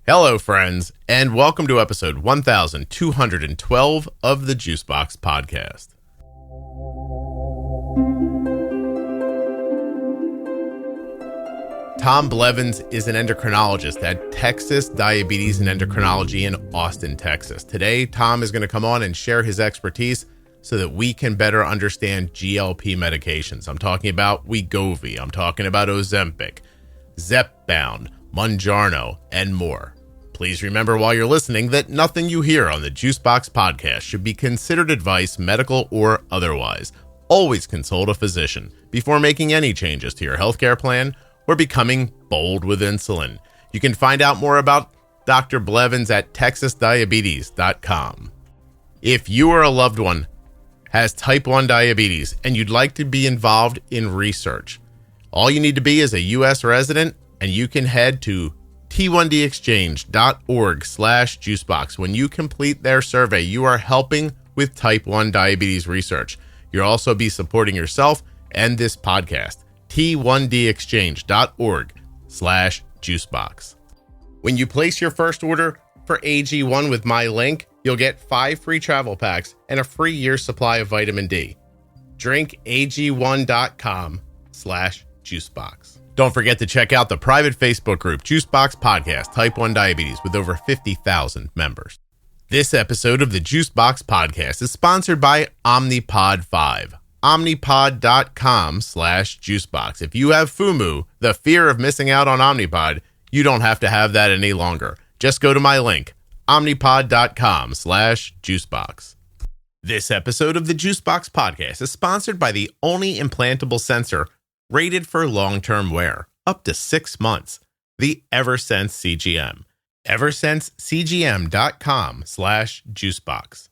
Hello, friends, and welcome to episode 1212 of the Juicebox Podcast. Tom Blevins is an endocrinologist at Texas Diabetes and Endocrinology in Austin, Texas. Today, Tom is going to come on and share his expertise so that we can better understand GLP medications. I'm talking about Wegovy, I'm talking about Ozempic, Zepbound, Mounjaro, and more. Please remember while you're listening that nothing you hear on the Juicebox Podcast should be considered advice, medical or otherwise. Always consult a physician before making any changes to your healthcare plan or becoming bold with insulin. You can find out more about Dr. Blevins at texasdiabetes.com. If you or a loved one has type 1 diabetes and you'd like to be involved in research, all you need to be is a U.S. resident, and you can head to t1dexchange.org/juicebox. When you complete their survey, you are helping with type 1 diabetes research. You'll also be supporting yourself and this podcast. t1dexchange.org/juicebox. When you place your first order for AG1 with my link, you'll get 5 free travel packs and a free year's supply of vitamin D. drinkag1.com/juicebox. Don't forget to check out the private Facebook group, Juicebox Podcast, Type 1 Diabetes, with over 50,000 members. This episode of the Juicebox Podcast is sponsored by Omnipod 5. Omnipod.com/juicebox. If you have FUMU, the fear of missing out on Omnipod, you don't have to have that any longer. Just go to my link, omnipod.com/juicebox. This episode of the Juicebox Podcast is sponsored by the only implantable sensor rated for long-term wear, up to 6 months, the Eversense CGM. EversenseCGM.com/juicebox.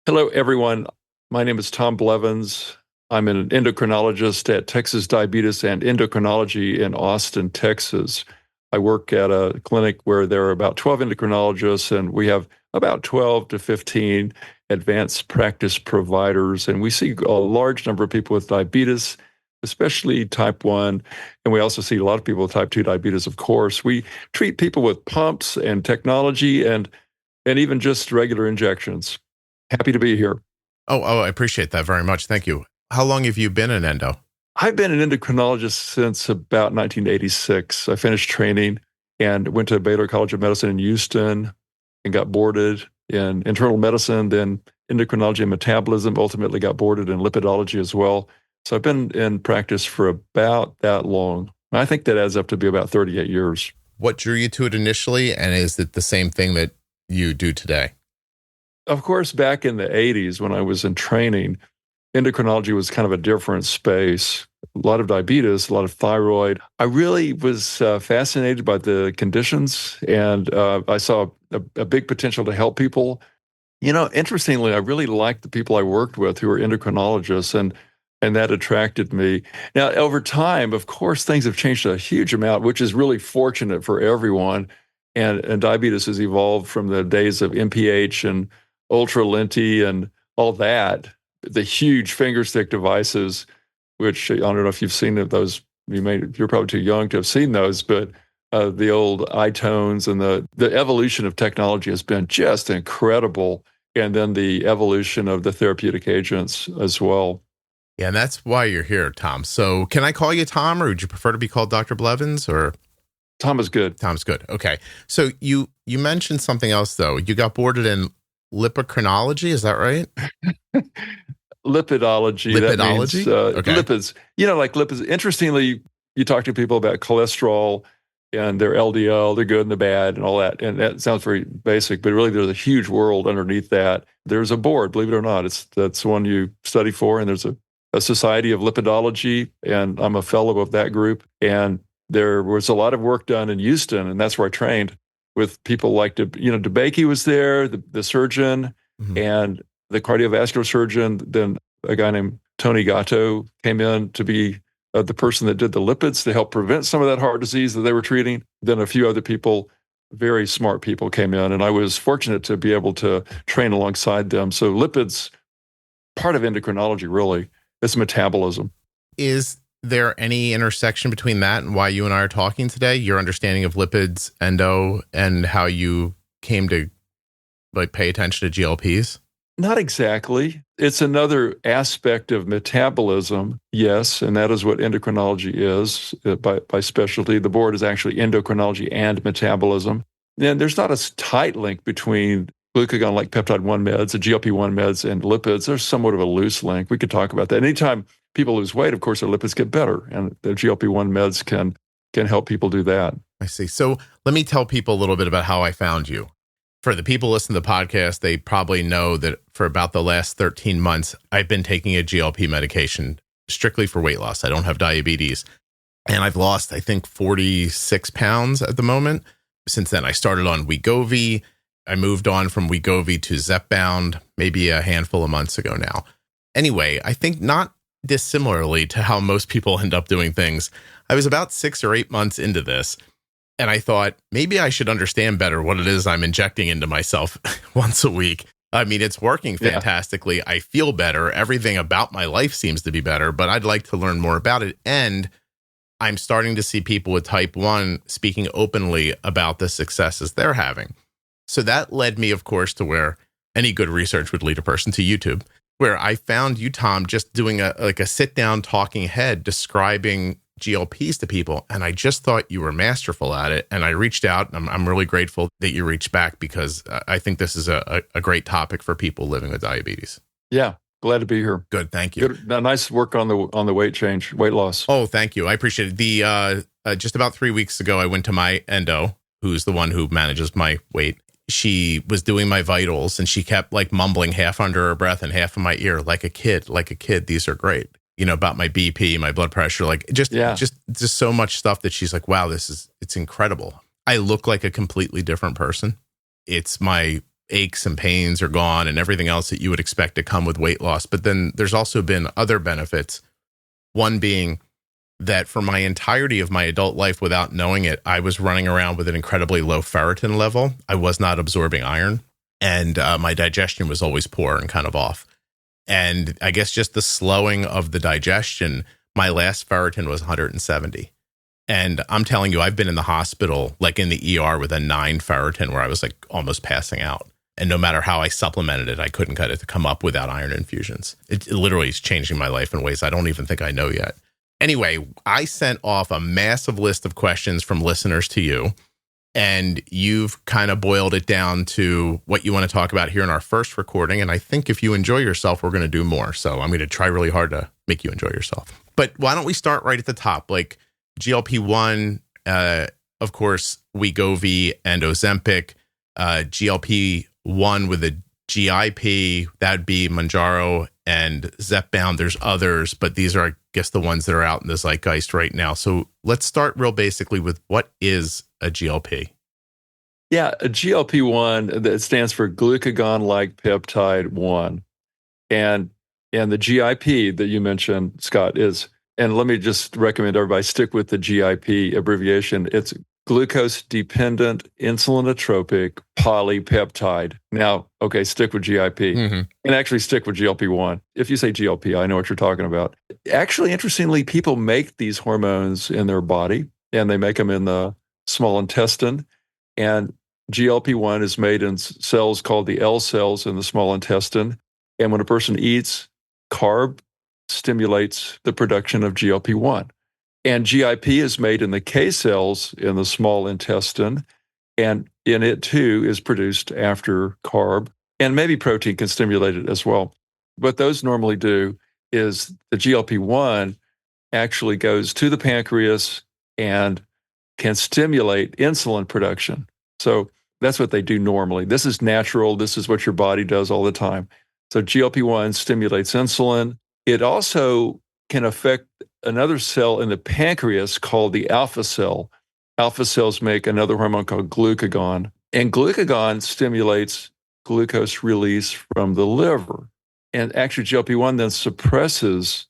Hello, everyone. My name is Tom Blevins. I'm an endocrinologist at Texas Diabetes and Endocrinology in Austin, Texas. I work at a clinic where there are about 12 endocrinologists, and we have about 12 to 15 advanced practice providers. And we see a large number of people with diabetes, especially type 1, and we also see a lot of people with type 2 diabetes, of course. We treat people with pumps and technology and even just regular injections. Happy to be here. Oh, I appreciate that very much. Thank you. How long have you been an endo? I've been an endocrinologist since about 1986. I finished training and went to Baylor College of Medicine in Houston and got boarded in internal medicine, then endocrinology and metabolism, ultimately got boarded in lipidology as well. So I've been in practice for about that long. I think that adds up to be about 38 years. What drew you to it initially, and is it the same thing that you do today? Of course, back in the 80s when I was in training, endocrinology was kind of a different space. A lot of diabetes, a lot of thyroid. I really was fascinated by the conditions, and I saw a big potential to help people. You know, interestingly, I really liked the people I worked with who were endocrinologists, and that attracted me. Now, over time, of course, things have changed a huge amount, which is really fortunate for everyone. And diabetes has evolved from the days of MPH and ultra-lenti and all that, the huge fingerstick devices, which I don't know if you've seen those. You're probably too young to have seen those, but the old iTones and the evolution of technology has been just incredible. And then the evolution of the therapeutic agents as well. Yeah, and that's why you're here, Tom. So can I call you Tom, or would you prefer to be called Dr. Blevins? Or Tom is good. Tom's good. Okay. So you mentioned something else, though. You got boarded in lipocrinology. Is that right? Lipidology. Lipidology? That means, okay. Lipids. You know, like lipids. Interestingly, you talk to people about cholesterol and their LDL, the good and the bad and all that. And that sounds very basic, but really there's a huge world underneath that. There's a board, believe it or not. That's the one you study for, and there's a Society of Lipidology, and I'm a fellow of that group. And there was a lot of work done in Houston, and that's where I trained with people like, DeBakey was there, the surgeon, and the cardiovascular surgeon. Then a guy named Tony Gatto came in to be the person that did the lipids to help prevent some of that heart disease that they were treating. Then a few other people, very smart people, came in, and I was fortunate to be able to train alongside them. So lipids, part of endocrinology, really. It's metabolism. Is there any intersection between that and why you and I are talking today? Your understanding of lipids, endo, and how you came to pay attention to GLPs? Not exactly. It's another aspect of metabolism, yes, and that is what endocrinology is by specialty. The board is actually endocrinology and metabolism. And there's not a tight link between glucagon-like peptide-1 meds, the GLP-1 meds, and lipids. There's somewhat of a loose link. We could talk about that. Anytime people lose weight, of course, their lipids get better, and the GLP-1 meds can help people do that. I see. So let me tell people a little bit about how I found you. For the people listening to the podcast, they probably know that for about the last 13 months, I've been taking a GLP medication strictly for weight loss. I don't have diabetes. And I've lost, I think, 46 pounds at the moment. Since then, I started on Wegovy. I moved on from Wegovy to Zepbound maybe a handful of months ago now. Anyway, I think not dissimilarly to how most people end up doing things, I was about 6 or 8 months into this. And I thought, maybe I should understand better what it is I'm injecting into myself once a week. I mean, it's working fantastically. Yeah. I feel better. Everything about my life seems to be better, but I'd like to learn more about it. And I'm starting to see people with type 1 speaking openly about the successes they're having. So that led me, of course, to where any good research would lead a person to YouTube, where I found you, Tom, just doing a sit-down talking head describing GLPs to people. And I just thought you were masterful at it. And I reached out, and I'm really grateful that you reached back, because I think this is a great topic for people living with diabetes. Yeah. Glad to be here. Good. Thank you. Good, nice work on the weight loss. Oh, thank you. I appreciate it. Just about 3 weeks ago, I went to my endo, who's the one who manages my weight. She was doing my vitals, and she kept mumbling half under her breath and half in my ear, like a kid. These are great. About my BP, my blood pressure, just so much stuff that she's like, wow, it's incredible. I look like a completely different person. It's my aches and pains are gone and everything else that you would expect to come with weight loss. But then there's also been other benefits. One being that for my entirety of my adult life, without knowing it, I was running around with an incredibly low ferritin level. I was not absorbing iron, and my digestion was always poor and kind of off. And I guess just the slowing of the digestion, my last ferritin was 170. And I'm telling you, I've been in the hospital, in the ER with a 9 ferritin, where I was almost passing out. And no matter how I supplemented it, I couldn't get it to come up without iron infusions. It literally is changing my life in ways I don't even think I know yet. Anyway, I sent off a massive list of questions from listeners to you. And you've kind of boiled it down to what you want to talk about here in our first recording. And I think if you enjoy yourself, we're going to do more. So I'm going to try really hard to make you enjoy yourself. But why don't we start right at the top? GLP-1, of course, Wegovy and Ozempic, GLP-1 with a GIP, that'd be Mounjaro and Zepbound. There's others, but these are, I guess, the ones that are out in the zeitgeist right now. So let's start real basically with what is a GLP? Yeah, a GLP-1, that stands for glucagon-like peptide 1. And the GIP that you mentioned, Scott, is, and let me just recommend everybody stick with the GIP abbreviation. It's glucose-dependent insulinotropic polypeptide. Now, okay, stick with GIP. Mm-hmm. And actually stick with GLP-1. If you say GLP, I know what you're talking about. Actually, interestingly, people make these hormones in their body, and they make them in the small intestine. And GLP-1 is made in cells called the L cells in the small intestine. And when a person eats, carb stimulates the production of GLP-1. And GIP is made in the K cells in the small intestine. And in it, too, is produced after carb. And maybe protein can stimulate it as well. What those normally do is the GLP-1 actually goes to the pancreas and can stimulate insulin production. So that's what they do normally. This is natural. This is what your body does all the time. So GLP-1 stimulates insulin. It also can affect another cell in the pancreas called the alpha cell. Alpha cells make another hormone called glucagon. And glucagon stimulates glucose release from the liver. And actually, GLP-1 then suppresses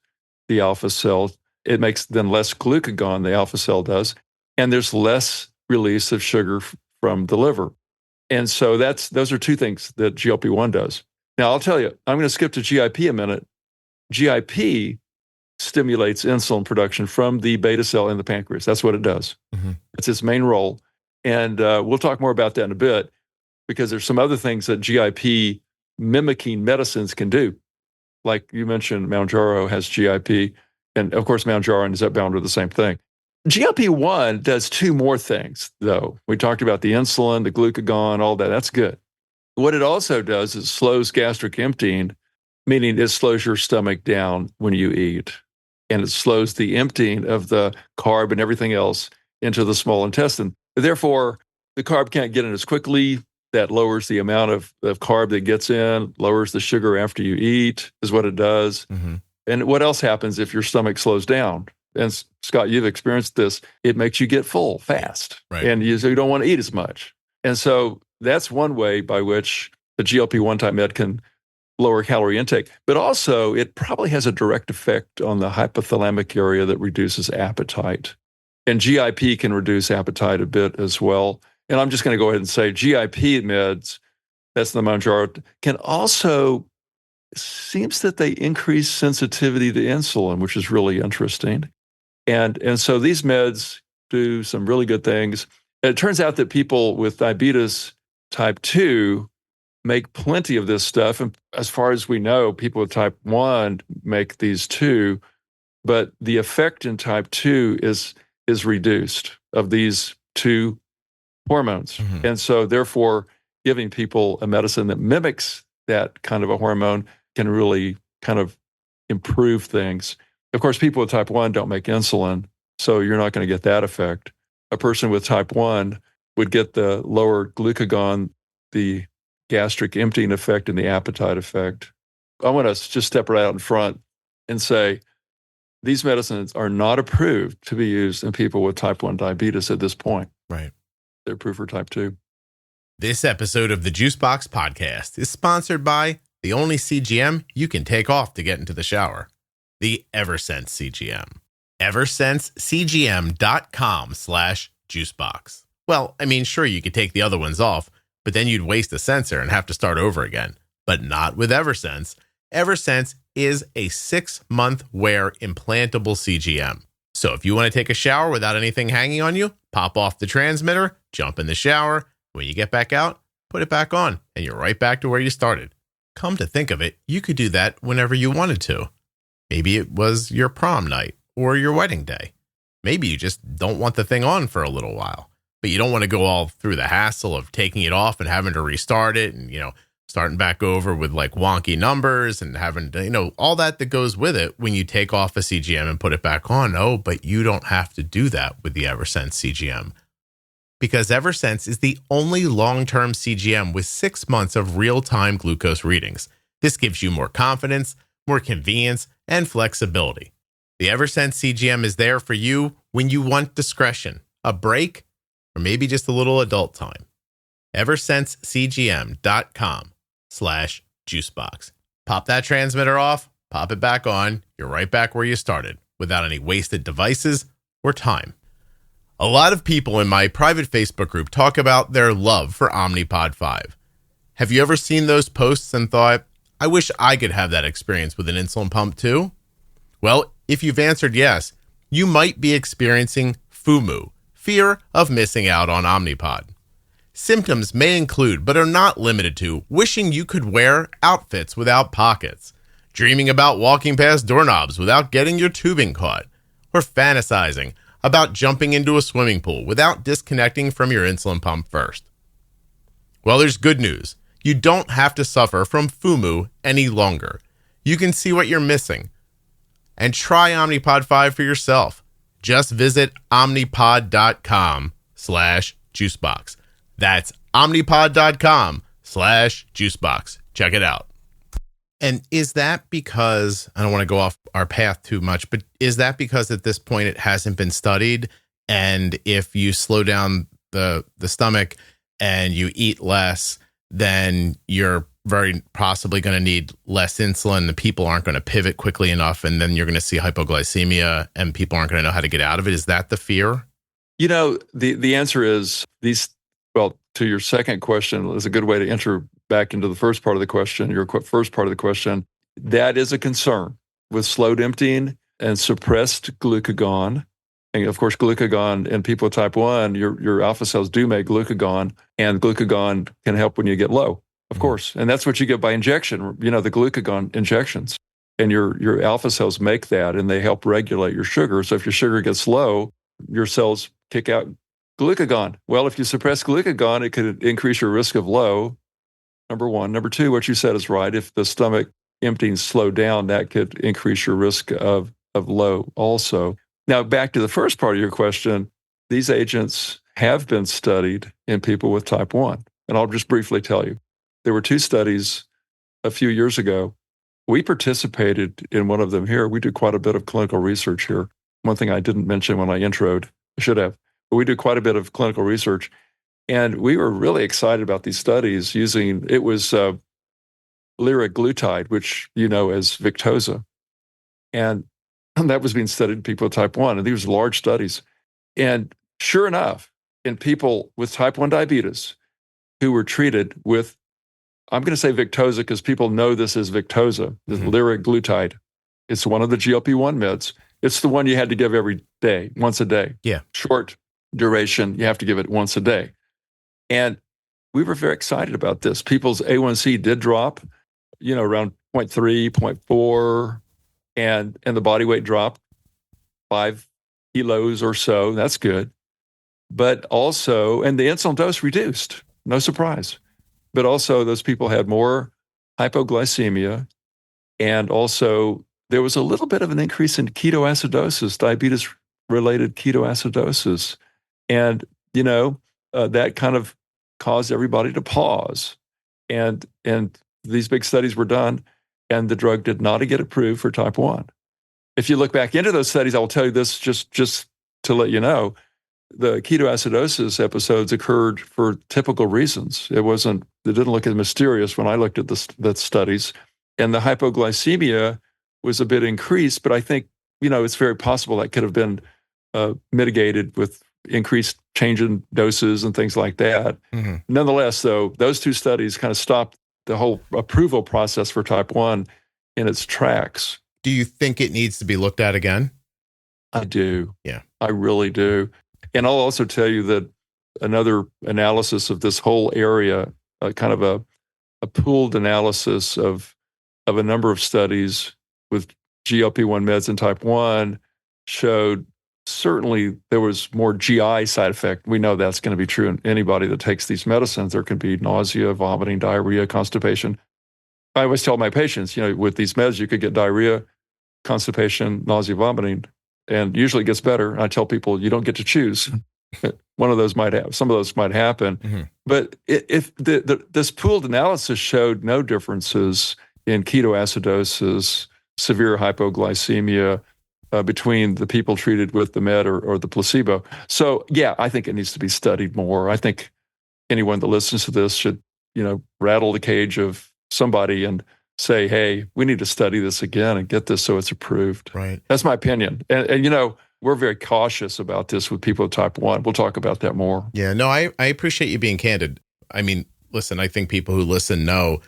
the alpha cell. It makes then less glucagon, the alpha cell does. And there's less release of sugar from the liver. And so those are two things that GLP-1 does. Now, I'll tell you, I'm going to skip to GIP a minute. GIP stimulates insulin production from the beta cell in the pancreas. That's what it does. Mm-hmm. It's its main role. And we'll talk more about that in a bit, because there's some other things that GIP mimicking medicines can do. Like you mentioned, Mounjaro has GIP, and of course, Mounjaro and Zepbound are the same thing. GLP-1 does two more things, though. We talked about the insulin, the glucagon, all that. That's good. What it also does is slows gastric emptying, meaning it slows your stomach down when you eat. And it slows the emptying of the carb and everything else into the small intestine. Therefore, the carb can't get in as quickly. That lowers the amount of carb that gets in, lowers the sugar after you eat, is what it does. Mm-hmm. And what else happens if your stomach slows down? And Scott, you've experienced this. It makes you get full fast. Right. And so you don't want to eat as much. And so that's one way by which the GLP-1 type med can lower calorie intake. But also, it probably has a direct effect on the hypothalamic area that reduces appetite. And GIP can reduce appetite a bit as well. And I'm just going to go ahead and say GIP meds, that's the Mounjaro, can also, seems that they increase sensitivity to insulin, which is really interesting. And so these meds do some really good things. And it turns out that people with diabetes type 2 make plenty of this stuff. And as far as we know, people with type 1 make these too. But the effect in type 2 is reduced of these two hormones. Mm-hmm. And so therefore, giving people a medicine that mimics that kind of a hormone can really kind of improve things. Of course, people with type 1 don't make insulin, so you're not going to get that effect. A person with type 1 would get the lower glucagon, the gastric emptying effect, and the appetite effect. I want to just step right out in front and say, these medicines are not approved to be used in people with type 1 diabetes at this point. Right. They're approved for type 2. This episode of the Juicebox Podcast is sponsored by the only CGM you can take off to get into the shower, the Eversense CGM. EversenseCGM.com/juicebox. Well, I mean, sure, you could take the other ones off, but then you'd waste a sensor and have to start over again. But not with Eversense. Eversense is a 6-month wear implantable CGM. So if you want to take a shower without anything hanging on you, pop off the transmitter, jump in the shower. When you get back out, put it back on, and you're right back to where you started. Come to think of it, you could do that whenever you wanted to. Maybe it was your prom night or your wedding day. Maybe you just don't want the thing on for a little while, but you don't want to go all through the hassle of taking it off and having to restart it and, starting back over with like wonky numbers and having to, all that goes with it when you take off a CGM and put it back on. Oh, but you don't have to do that with the Eversense CGM. Because Eversense is the only long-term CGM with 6 months of real-time glucose readings. This gives you more confidence, more convenience, and flexibility. The Eversense CGM is there for you when you want discretion, a break, or maybe just a little adult time. EversenseCGM.com/juicebox. Pop that transmitter off, pop it back on, you're right back where you started, without any wasted devices or time. A lot of people in my private Facebook group talk about their love for Omnipod 5. Have you ever seen those posts and thought, I wish I could have that experience with an insulin pump too? Well, if you've answered yes, you might be experiencing FOMO, fear of missing out on Omnipod. Symptoms may include, but are not limited to, wishing you could wear outfits without pockets, dreaming about walking past doorknobs without getting your tubing caught, or fantasizing about jumping into a swimming pool without disconnecting from your insulin pump first. Well, there's good news. You don't have to suffer from FOMO any longer. You can see what you're missing and try Omnipod 5 for yourself. Just visit omnipod.com/juicebox. That's omnipod.com/juicebox. Check it out. And is that because, I don't want to go off our path too much, but is that because at this point it hasn't been studied? And if you slow down the stomach and you eat less, then you're very possibly going to need less insulin. The people aren't going to pivot quickly enough, and then you're going to see hypoglycemia and people aren't going to know how to get out of it. Is that the fear? The answer is to your second question is a good way to enter back into the first part of the question, your first part of the question. That is a concern with slowed emptying. and suppressed glucagon. And of course, glucagon in people with type 1, your alpha cells do make glucagon, and glucagon can help when you get low, of course. And that's what you get by injection, the glucagon injections. And your alpha cells make that, and they help regulate your sugar. So if your sugar gets low, your cells kick out glucagon. Well, if you suppress glucagon, it could increase your risk of low, number one. Number two, what you said is right. If the stomach emptying slowed down, that could increase your risk of low also. Now, back to the first part of your question, these agents have been studied in people with type 1. And I'll just briefly tell you. There were 2 studies a few years ago. We participated in one of them here. We did quite a bit of clinical research here. One thing I didn't mention when I introed, I should have, but we did quite a bit of clinical research. And we were really excited about these studies using, it was liraglutide, which you know as Victoza. And that was being studied in people with type 1. And these were large studies. And sure enough, in people with type 1 diabetes who were treated with, I'm going to say Victoza because people know this as Victoza, this liraglutide. It's one of the GLP-1 meds. It's the one you had to give every day, once a day. Yeah. Short duration, you have to give it once a day. And we were very excited about this. People's A1C did drop, around 0.3, 0.4, and the body weight dropped 5 kilos or so. That's good. But also, and the insulin dose reduced, no surprise. But also those people had more hypoglycemia. And also there was a little bit of an increase in ketoacidosis, diabetes-related ketoacidosis. And, that kind of caused everybody to pause. And these big studies were done, and the drug did not get approved for type 1. If you look back into those studies, I will tell you this just to let you know, the ketoacidosis episodes occurred for typical reasons. It didn't look as mysterious when I looked at the studies. And the hypoglycemia was a bit increased, but I think, it's very possible that could have been mitigated with increased change in doses and things like that. Mm-hmm. Nonetheless, though, those 2 studies kind of stopped the whole approval process for type 1 in its tracks. Do you think it needs to be looked at again? I do. Yeah. I really do. And I'll also tell you that another analysis of this whole area, kind of a pooled analysis of a number of studies with GLP-1 meds in type 1 showed certainly there was more GI side effect. We know that's going to be true in anybody that takes these medicines. There can be nausea, vomiting, diarrhea, constipation. I always tell my patients, with these meds, you could get diarrhea, constipation, nausea, vomiting, and usually it gets better. And I tell people you don't get to choose. Some of those might happen. Mm-hmm. But if this pooled analysis showed no differences in ketoacidosis, severe hypoglycemia, between the people treated with the med or the placebo. So, yeah, I think it needs to be studied more. I think anyone that listens to this should, rattle the cage of somebody and say, hey, we need to study this again and get this so it's approved. Right. That's my opinion. And we're very cautious about this with people with type 1. We'll talk about that more. Yeah, no, I appreciate you being candid. I mean, listen, I think people who listen know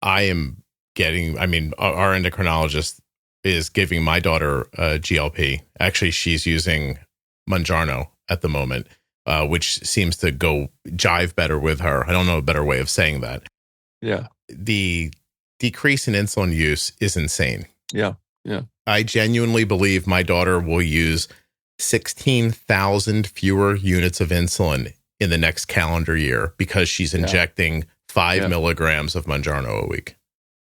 our endocrinologist is giving my daughter a GLP. Actually, she's using Mounjaro at the moment, which seems to jive better with her. I don't know a better way of saying that. Yeah. The decrease in insulin use is insane. Yeah. Yeah. I genuinely believe my daughter will use 16,000 fewer units of insulin in the next calendar year because she's injecting 5 milligrams of Mounjaro a week.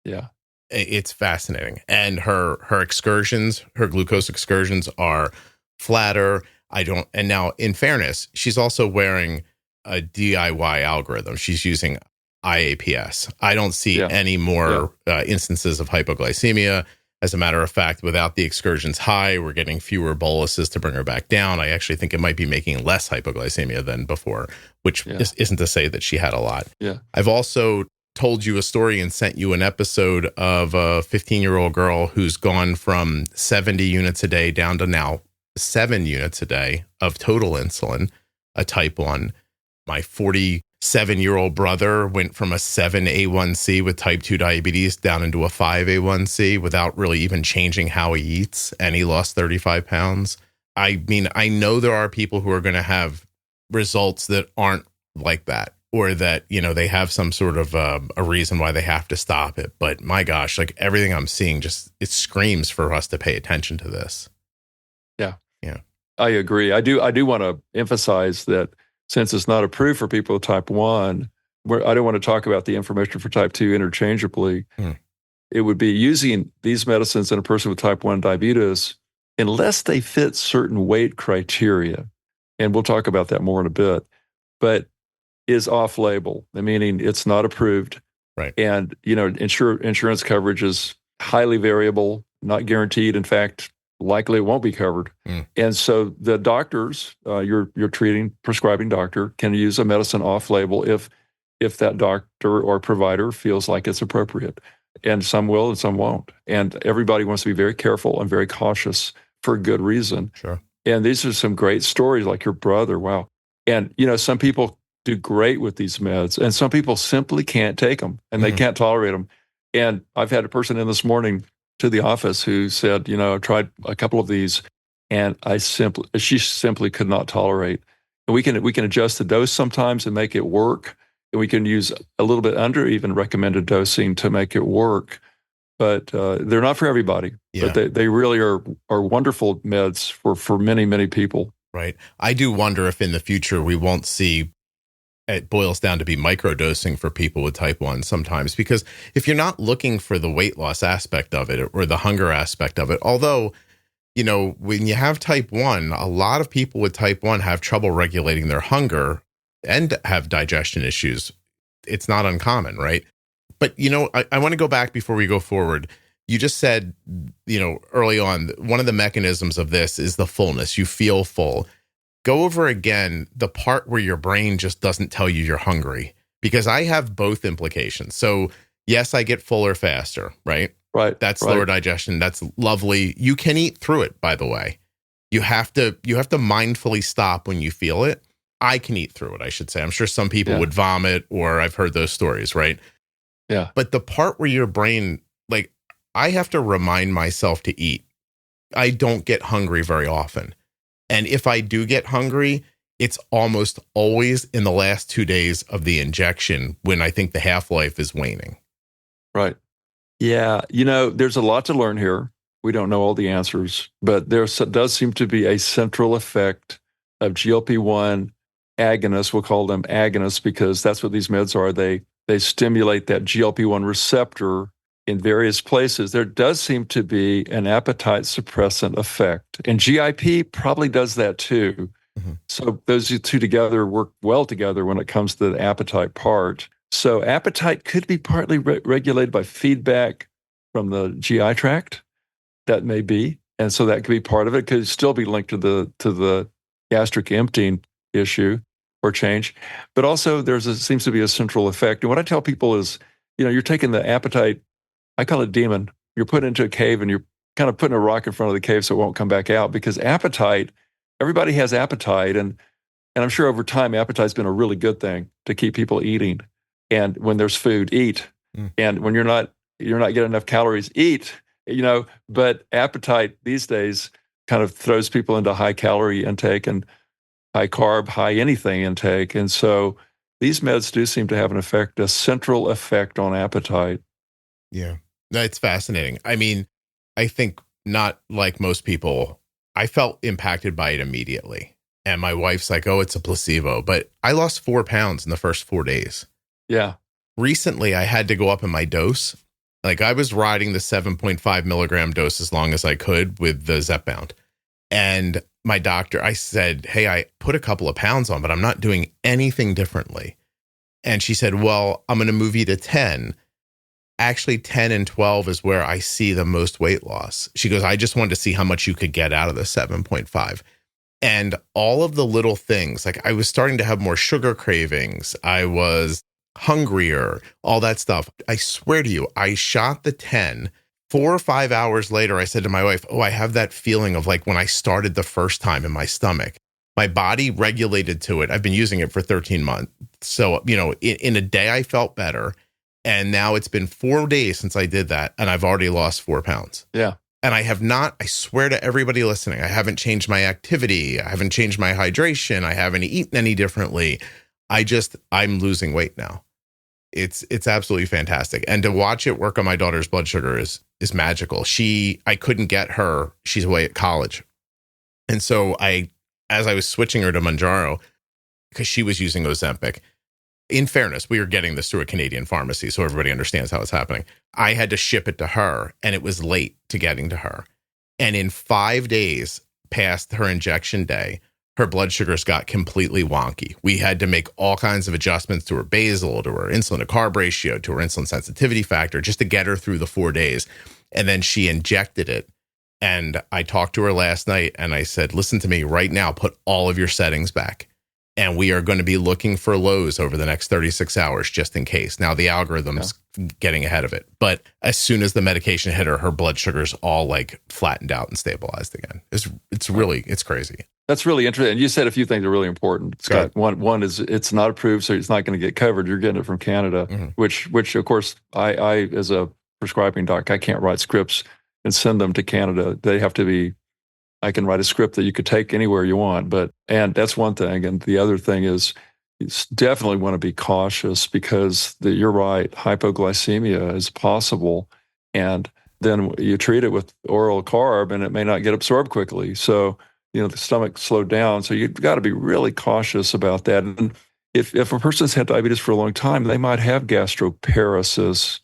Yeah. It's fascinating. And her excursions, her glucose excursions are flatter. And now in fairness, she's also wearing a DIY algorithm. She's using IAPS. I don't see any more instances of hypoglycemia. As a matter of fact, without the excursions high, we're getting fewer boluses to bring her back down. I actually think it might be making less hypoglycemia than before, which isn't to say that she had a lot. Yeah. I've also told you a story and sent you an episode of a 15-year-old girl who's gone from 70 units a day down to now 7 units a day of total insulin, a type 1. My 7-year-old brother went from a 7 A1C with type 2 diabetes down into a 5 A1C without really even changing how he eats, and he lost 35 pounds. I mean, I know there are people who are going to have results that aren't like that, or that, you know, they have some sort of a reason why they have to stop it. But my gosh, like everything I'm seeing, just it screams for us to pay attention to this. Yeah. I agree. I do want to emphasize that since it's not approved for people with type 1, I don't want to talk about the information for type 2 interchangeably. It would be using these medicines in a person with type 1 diabetes unless they fit certain weight criteria. And we'll talk about that more in a bit. But is off-label, meaning it's not approved. Right. And, you know, insurance coverage is highly variable, not guaranteed. In fact, likely it won't be covered. And so the doctors, your prescribing doctor, can use a medicine off-label if that doctor or provider feels like it's appropriate. And some will and some won't. And everybody wants to be very careful and very cautious for good reason. Sure. And these are some great stories, like your brother. Wow. And, you know, some people do great with these meds, and some people simply can't take them, and they can't tolerate them. And I've had a person in this morning to the office who said, you know, I tried a couple of these, and she simply could not tolerate. And we can adjust the dose sometimes and make it work, and we can use a little bit under even recommended dosing to make it work. But they're not for everybody. Yeah. But they really are wonderful meds for many, many people. Right. I do wonder if in the future we won't see, it boils down to be microdosing for people with type 1 sometimes, because if you're not looking for the weight loss aspect of it or the hunger aspect of it, although, you know, when you have type 1, a lot of people with type 1 have trouble regulating their hunger and have digestion issues. It's not uncommon, right? But, you know, I want to go back before we go forward. You just said, you know, early on, one of the mechanisms of this is the fullness. You feel full. Go over again the part where your brain just doesn't tell you you're hungry, because I have both implications. So yes, I get fuller faster, right? Right. That's slower digestion. That's lovely. You can eat through it, by the way. You have to mindfully stop when you feel it. I can eat through it, I should say. I'm sure some people would vomit, or I've heard those stories, right? Yeah. But the part where your brain, like, I have to remind myself to eat. I don't get hungry very often. And if I do get hungry, it's almost always in the last 2 days of the injection, when I think the half-life is waning. Right. Yeah. You know, there's a lot to learn here. We don't know all the answers, but there does seem to be a central effect of GLP-1 agonists. We'll call them agonists because that's what these meds are. They stimulate that GLP-1 receptor in various places. There does seem to be an appetite suppressant effect. And GIP probably does that too. So those two together work well together when it comes to the appetite part. So appetite could be partly regulated by feedback from the GI tract. That may be. And so that could be part of it. It could still be linked to the gastric emptying issue or change. But also seems to be a central effect. And what I tell people is, you know, you're taking the appetite, I call it demon. You're put into a cave and you're kind of putting a rock in front of the cave so it won't come back out, because appetite, everybody has appetite. And I'm sure over time, appetite's been a really good thing to keep people eating. And when there's food, eat. And when you're not getting enough calories, eat, you know, but appetite these days kind of throws people into high calorie intake and high carb, high anything intake. And so these meds do seem to have an effect, a central effect on appetite. Yeah. That's fascinating. I mean, I think not like most people, I felt impacted by it immediately. And my wife's like, oh, it's a placebo. But I lost 4 pounds in the first 4 days. Yeah. Recently, I had to go up in my dose. Like, I was riding the 7.5 milligram dose as long as I could with the Zepbound. And my doctor, I said, hey, I put a couple of pounds on, but I'm not doing anything differently. And she said, well, I'm going to move you to 10. Actually, 10 and 12 is where I see the most weight loss. She goes, I just wanted to see how much you could get out of the 7.5. And all of the little things, like I was starting to have more sugar cravings. I was hungrier, all that stuff. I swear to you, I shot the 10. 4 or 5 hours later, I said to my wife, oh, I have that feeling of like when I started the first time in my stomach. My body regulated to it. I've been using it for 13 months. So, in a day I felt better. And now it's been 4 days since I did that. And I've already lost 4 pounds. Yeah. And I have not, I swear to everybody listening, I haven't changed my activity. I haven't changed my hydration. I haven't eaten any differently. I'm losing weight now. It's absolutely fantastic. And to watch it work on my daughter's blood sugar is magical. I couldn't get her. She's away at college. And so as I was switching her to Mounjaro, because she was using Ozempic, in fairness, we were getting this through a Canadian pharmacy, so everybody understands how it's happening. I had to ship it to her, and it was late to getting to her. And in 5 days past her injection day, her blood sugars got completely wonky. We had to make all kinds of adjustments to her basal, to her insulin to carb ratio, to her insulin sensitivity factor, just to get her through the 4 days. And then she injected it. And I talked to her last night, and I said, listen to me right now, put all of your settings back. And we are going to be looking for lows over the next 36 hours, just in case. Now, the algorithm's getting ahead of it. But as soon as the medication hit her, her blood sugars all like flattened out and stabilized again. It's crazy. That's really interesting. And you said a few things that are really important, Scott. One is it's not approved, so it's not going to get covered. You're getting it from Canada, which of course, I as a prescribing doc, I can't write scripts and send them to Canada. They have to be, I can write a script that you could take anywhere you want. And that's one thing. And the other thing is you definitely want to be cautious because you're right, hypoglycemia is possible. And then you treat it with oral carb and it may not get absorbed quickly. So, the stomach slowed down. So you've got to be really cautious about that. And if a person's had diabetes for a long time, they might have gastroparesis,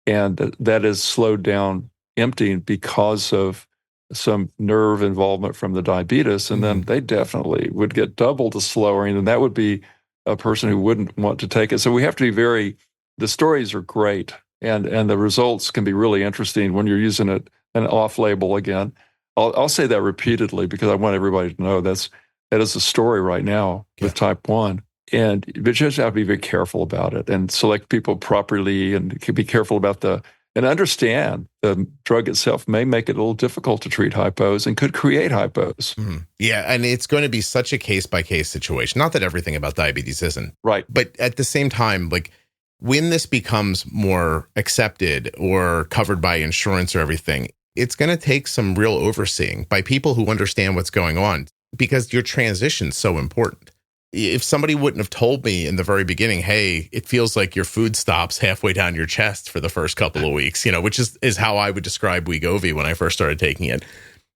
and that is slowed down emptying because of some nerve involvement from the diabetes. And then they definitely would get double the slowing. And that would be a person who wouldn't want to take it. So we have to be the stories are great. And the results can be really interesting when you're using it an off-label again. I'll say that repeatedly because I want everybody to know that is the story right now with type 1. But you just have to be very careful about it and select people properly and be careful about and understand the drug itself may make it a little difficult to treat hypos and could create hypos. Yeah, and it's going to be such a case-by-case situation. Not that everything about diabetes isn't. Right. But at the same time, like when this becomes more accepted or covered by insurance or everything, it's going to take some real overseeing by people who understand what's going on because your transition's so important. If somebody wouldn't have told me in the very beginning, hey, it feels like your food stops halfway down your chest for the first couple of weeks, which is how I would describe Wegovy when I first started taking it,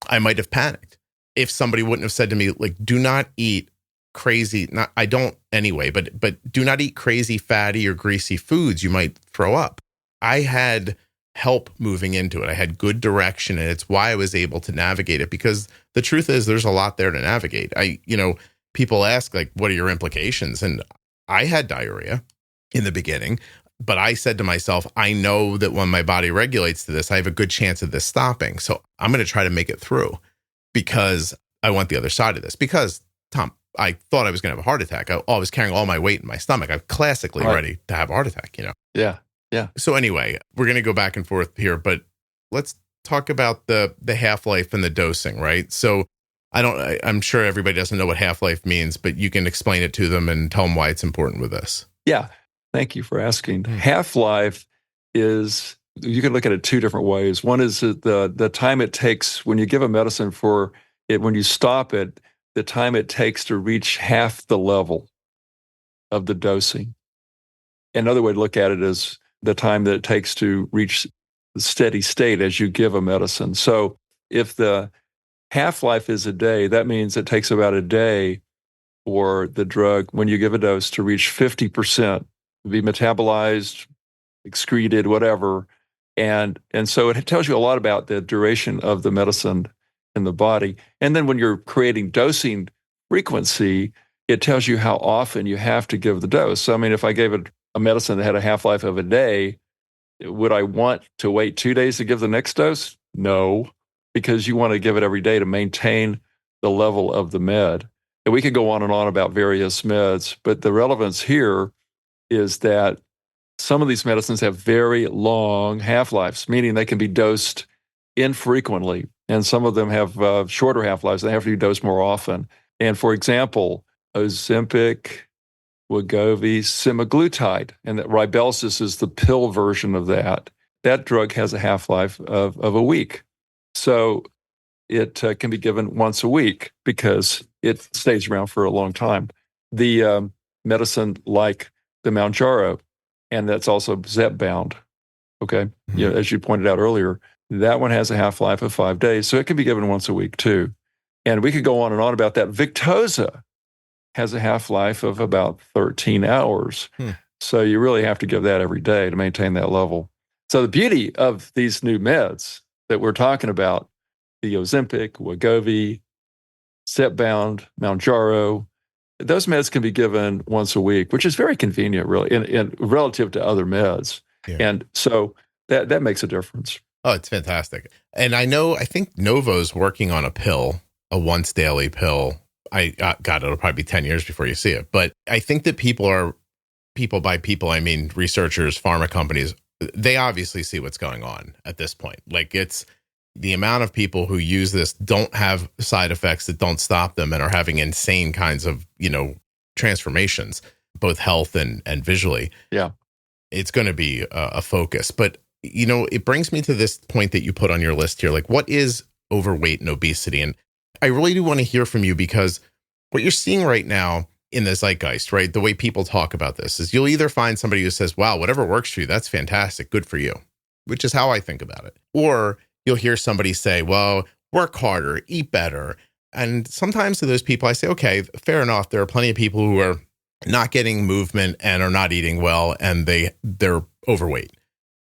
I might have panicked. If somebody wouldn't have said to me, like, do not eat crazy, I don't anyway, but do not eat crazy fatty or greasy foods, you might throw up. I had help moving into it. I had good direction, and it's why I was able to navigate it because the truth is there's a lot there to navigate. People ask, like, what are your implications? And I had diarrhea in the beginning, but I said to myself, I know that when my body regulates to this, I have a good chance of this stopping. So I'm going to try to make it through because I want the other side of this. Because, Tom, I thought I was going to have a heart attack. I was carrying all my weight in my stomach. I'm classically ready to have a heart attack, Yeah. Yeah. So anyway, we're going to go back and forth here, but let's talk about the half-life and the dosing, right? So I'm sure everybody doesn't know what half-life means, but you can explain it to them and tell them why it's important with this. Yeah. Thank you for asking. Half-life is, you can look at it two different ways. One is the time it takes when you give a medicine for it, when you stop it, the time it takes to reach half the level of the dosing. Another way to look at it is the time that it takes to reach the steady state as you give a medicine. So if the half-life is a day, that means it takes about a day for the drug, when you give a dose, to reach 50%, be metabolized, excreted, whatever. And so it tells you a lot about the duration of the medicine in the body. And then when you're creating dosing frequency, it tells you how often you have to give the dose. So, I mean, if I gave a medicine that had a half-life of a day, would I want to wait 2 days to give the next dose? No, because you want to give it every day to maintain the level of the med. And we could go on and on about various meds, but the relevance here is that some of these medicines have very long half-lives, meaning they can be dosed infrequently. And some of them have shorter half-lives. They have to be dosed more often. And for example, Ozempic, Wegovy, semaglutide, and that Rybelsus is the pill version of that. That drug has a half-life of a week. So it can be given once a week because it stays around for a long time. The medicine like the Mounjaro, and that's also Zep-bound, okay? Mm-hmm. As you pointed out earlier, that one has a half-life of 5 days, so it can be given once a week too. And we could go on and on about that. Victoza has a half-life of about 13 hours. So you really have to give that every day to maintain that level. So the beauty of these new meds that we're talking about, the Ozempic, Wegovy, Zep-bound, Mounjaro, those meds can be given once a week, which is very convenient, really, in relative to other meds. Yeah. And so that makes a difference. Oh, it's fantastic. And I think Novo's working on a pill, a once daily pill. God, it'll probably be 10 years before you see it. But I think that I mean researchers, pharma companies, they obviously see what's going on at this point. Like, it's the amount of people who use this don't have side effects that don't stop them and are having insane kinds of, transformations, both health and visually. Yeah. It's going to be a focus. But, it brings me to this point that you put on your list here. Like, what is overweight and obesity? And I really do want to hear from you, because what you're seeing right now in the zeitgeist, right? The way people talk about this is you'll either find somebody who says, wow, whatever works for you, that's fantastic. Good for you, which is how I think about it. Or you'll hear somebody say, well, work harder, eat better. And sometimes to those people, I say, okay, fair enough. There are plenty of people who are not getting movement and are not eating well, and they're overweight.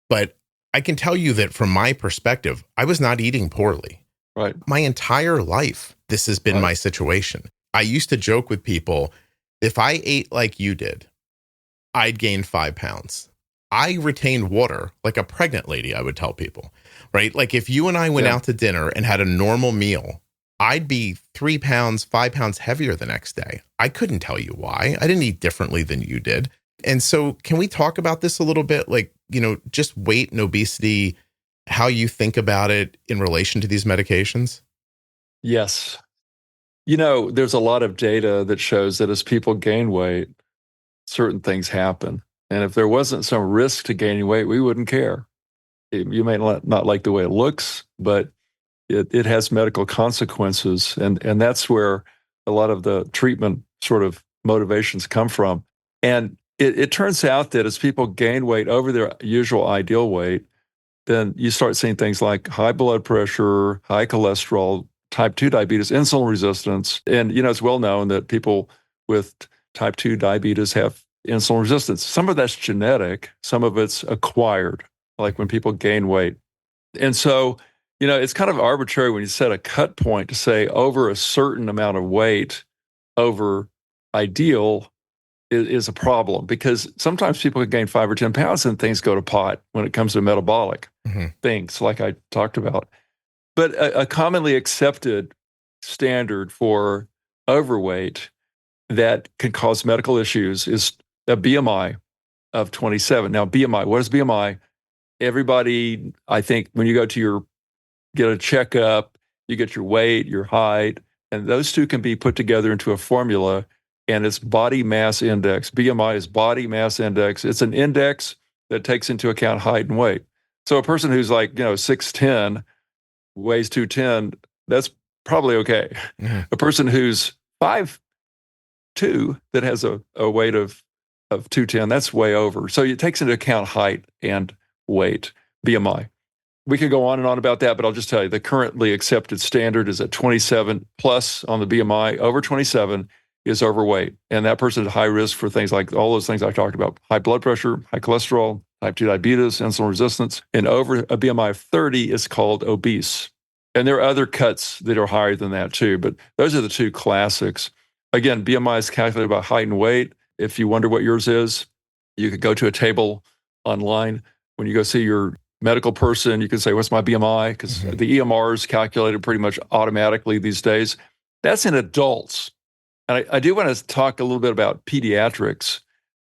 But I can tell you that from my perspective, I was not eating poorly. Right. My entire life, this has been my situation. I used to joke with people, if I ate like you did, I'd gain 5 pounds. I retained water like a pregnant lady, I would tell people, right? Like, if you and I went out to dinner and had a normal meal, I'd be 3 pounds, 5 pounds heavier the next day. I couldn't tell you why. I didn't eat differently than you did. And so can we talk about this a little bit? Like, just weight and obesity, how you think about it in relation to these medications? Yes. There's a lot of data that shows that as people gain weight, certain things happen. And if there wasn't some risk to gaining weight, we wouldn't care. You may not like the way it looks, but it has medical consequences. And that's where a lot of the treatment sort of motivations come from. And it turns out that as people gain weight over their usual ideal weight, then you start seeing things like high blood pressure, high cholesterol, type 2 diabetes, insulin resistance. And, it's well known that people with type 2 diabetes have insulin resistance. Some of that's genetic, some of it's acquired, like when people gain weight. And so, it's kind of arbitrary when you set a cut point to say over a certain amount of weight over ideal is a problem, because sometimes people can gain 5 or 10 pounds and things go to pot when it comes to metabolic things like I talked about. But a commonly accepted standard for overweight that can cause medical issues is a BMI of 27. Now, BMI, what is BMI? Everybody, I think, when you go to get a checkup, you get your weight, your height, and those two can be put together into a formula, and it's body mass index. BMI is body mass index. It's an index that takes into account height and weight. So a person who's 6'10", weighs 210, that's probably okay. Mm-hmm. A person who's 5'2", that has a weight of 210, that's way over. So it takes into account height and weight, BMI. We could go on and on about that, but I'll just tell you, the currently accepted standard is at 27 plus on the BMI. Over 27 is overweight. And that person is high risk for things like all those things I talked about: high blood pressure, high cholesterol, type 2 diabetes, insulin resistance. And over a BMI of 30 is called obese. And there are other cuts that are higher than that too, but those are the two classics. Again, BMI is calculated by height and weight. If you wonder what yours is, you could go to a table online. When you go see your medical person, you can say, what's my BMI? Because the EMR is calculated pretty much automatically these days. That's in adults. And I do want to talk a little bit about pediatrics,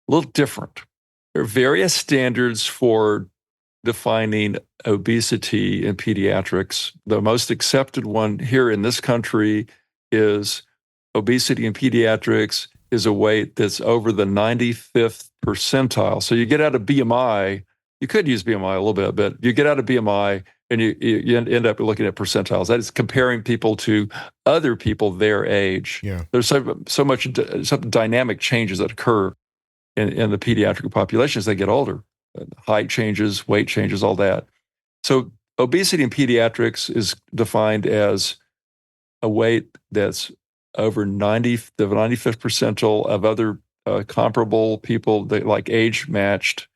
a little different. There are various standards for defining obesity in pediatrics. The most accepted one here in this country is obesity in pediatrics is a weight that's over the 95th percentile. So you get out of BMI, you could use BMI a little bit, but you get out of BMI and you end up looking at percentiles. That is comparing people to other people their age. Yeah. There's so much dynamic changes that occur in the pediatric population as they get older. Height changes, weight changes, all that. So obesity in pediatrics is defined as a weight that's over the 95th percentile of other comparable people that like age matched,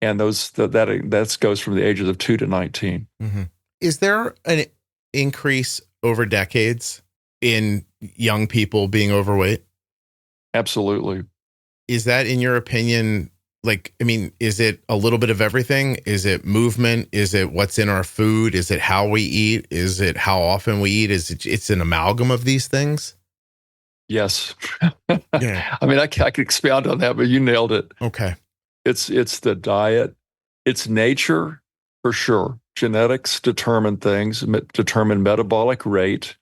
and that goes from the ages of 2 to 19. Mm-hmm. Is there an increase over decades in young people being overweight? Absolutely. Is that, in your opinion, is it a little bit of everything? Is it movement? Is it what's in our food? Is it how we eat? Is it how often we eat? It's an amalgam of these things? Yes. Yeah. I mean, I could expound on that, but you nailed it. Okay. It's the diet. It's nature, for sure. Genetics determine things, determine metabolic rate,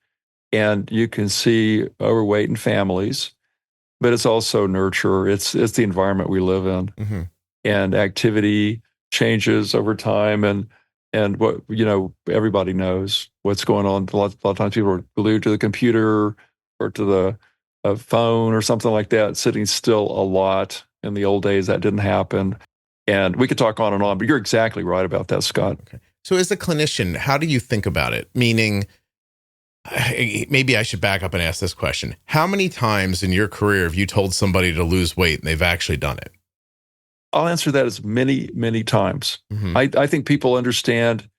and you can see overweight in families. But it's also nurture. It's the environment we live in, mm-hmm. and activity changes over time. And what everybody knows what's going on. A lot of times people are glued to the computer or to the phone or something like that, sitting still a lot. In the old days, that didn't happen. And we could talk on and on, but you're exactly right about that, Scott. Okay. So as a clinician, how do you think about it? Meaning, maybe I should back up and ask this question. How many times in your career have you told somebody to lose weight and they've actually done it? I'll answer that as many, many times. Mm-hmm. I think people understand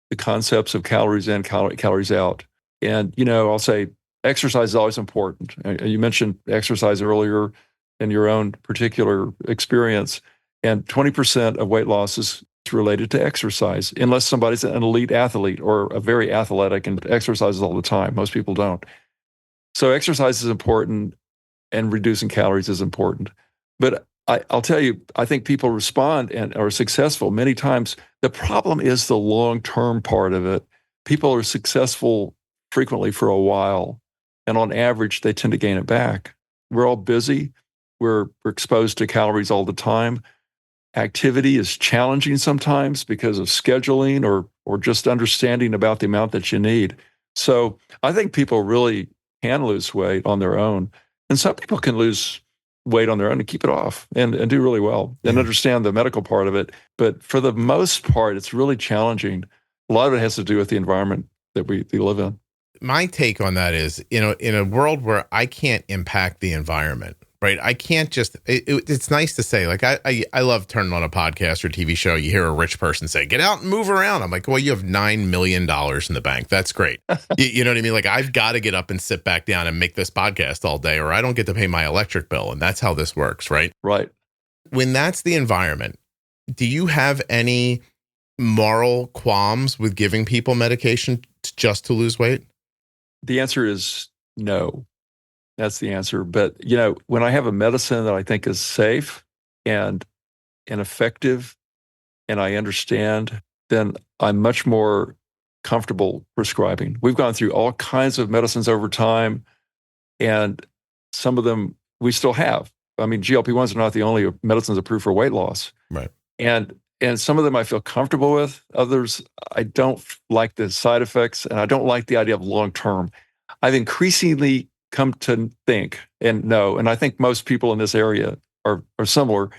the concepts of calories in, calories out. And, I'll say exercise is always important. You mentioned exercise earlier in your own particular experience, and 20% of weight loss is related to exercise, unless somebody's an elite athlete or a very athletic and exercises all the time. Most people don't. So exercise is important, and reducing calories is important. But I'll tell you, I think people respond and are successful many times. The problem is the long-term part of it. People are successful frequently for a while, and on average, they tend to gain it back. We're all busy. We're exposed to calories all the time. Activity is challenging sometimes because of scheduling or just understanding about the amount that you need. So I think people really can lose weight on their own. And some people can lose weight on their own and keep it off and do really well and understand the medical part of it. But for the most part, it's really challenging. A lot of it has to do with the environment that we live in. My take on that is, in a world where I can't impact the environment, right? I can't just, it's nice to say, like, I love turning on a podcast or TV show. You hear a rich person say, get out and move around. I'm like, well, you have $9 million in the bank. That's great. You know what I mean? Like, I've got to get up and sit back down and make this podcast all day, or I don't get to pay my electric bill. And that's how this works, right? Right. When that's the environment, do you have any moral qualms with giving people medication just to lose weight? The answer is no. That's the answer. But, when I have a medicine that I think is safe and effective and I understand, then I'm much more comfortable prescribing. We've gone through all kinds of medicines over time, and some of them we still have. I mean, GLP-1s are not the only medicines approved for weight loss. Right. And some of them I feel comfortable with. Others, I don't like the side effects, and I don't like the idea of long-term. I've increasingly come to think and know, and I think most people in this area are similar,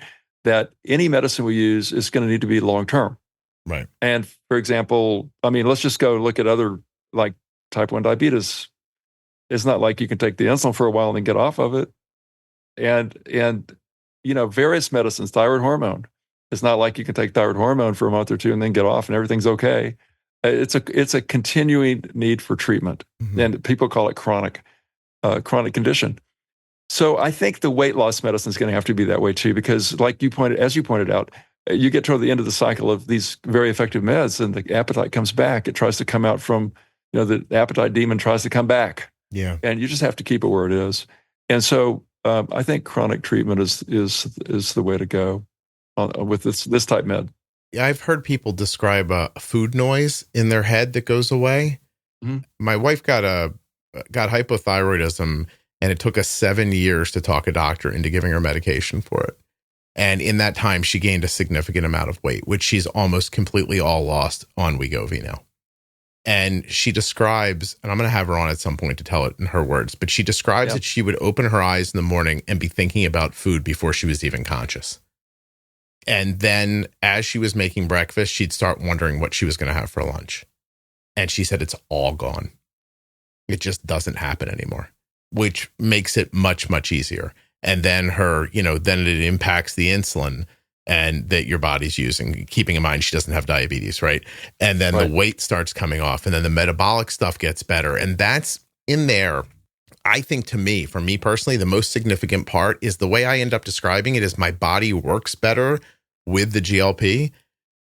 that any medicine we use is going to need to be long-term. Right. And for example, I mean, let's just go look at other, like type 1 diabetes. It's not like you can take the insulin for a while and then get off of it. And various medicines, thyroid hormone. It's not like you can take thyroid hormone for a month or two and then get off and everything's okay. It's a continuing need for treatment, and people call it chronic condition. So I think the weight loss medicine is going to have to be that way too, because as you pointed out, you get toward the end of the cycle of these very effective meds, and the appetite comes back. It tries to come out from, the appetite demon tries to come back. Yeah, and you just have to keep it where it is. And so I think chronic treatment is the way to go with this type med. Yeah, I've heard people describe a food noise in their head that goes away. Mm-hmm. My wife got hypothyroidism, And it took us 7 years to talk a doctor into giving her medication for it. And in that time, she gained a significant amount of weight, which she's almost completely all lost on Wegovy now. And she describes, and I'm going to have her on at some point to tell it in her words, but she describes that she would open her eyes in the morning and be thinking about food before she was even conscious. And then as she was making breakfast, she'd start wondering what she was going to have for lunch. And she said, it's all gone. It just doesn't happen anymore, which makes it much, much easier. And then then it impacts the insulin and that your body's using, keeping in mind she doesn't have diabetes, right? And then the weight starts coming off, and then the metabolic stuff gets better. And that's in there. I think for me personally, the most significant part is the way I end up describing it is my body works better with the GLP.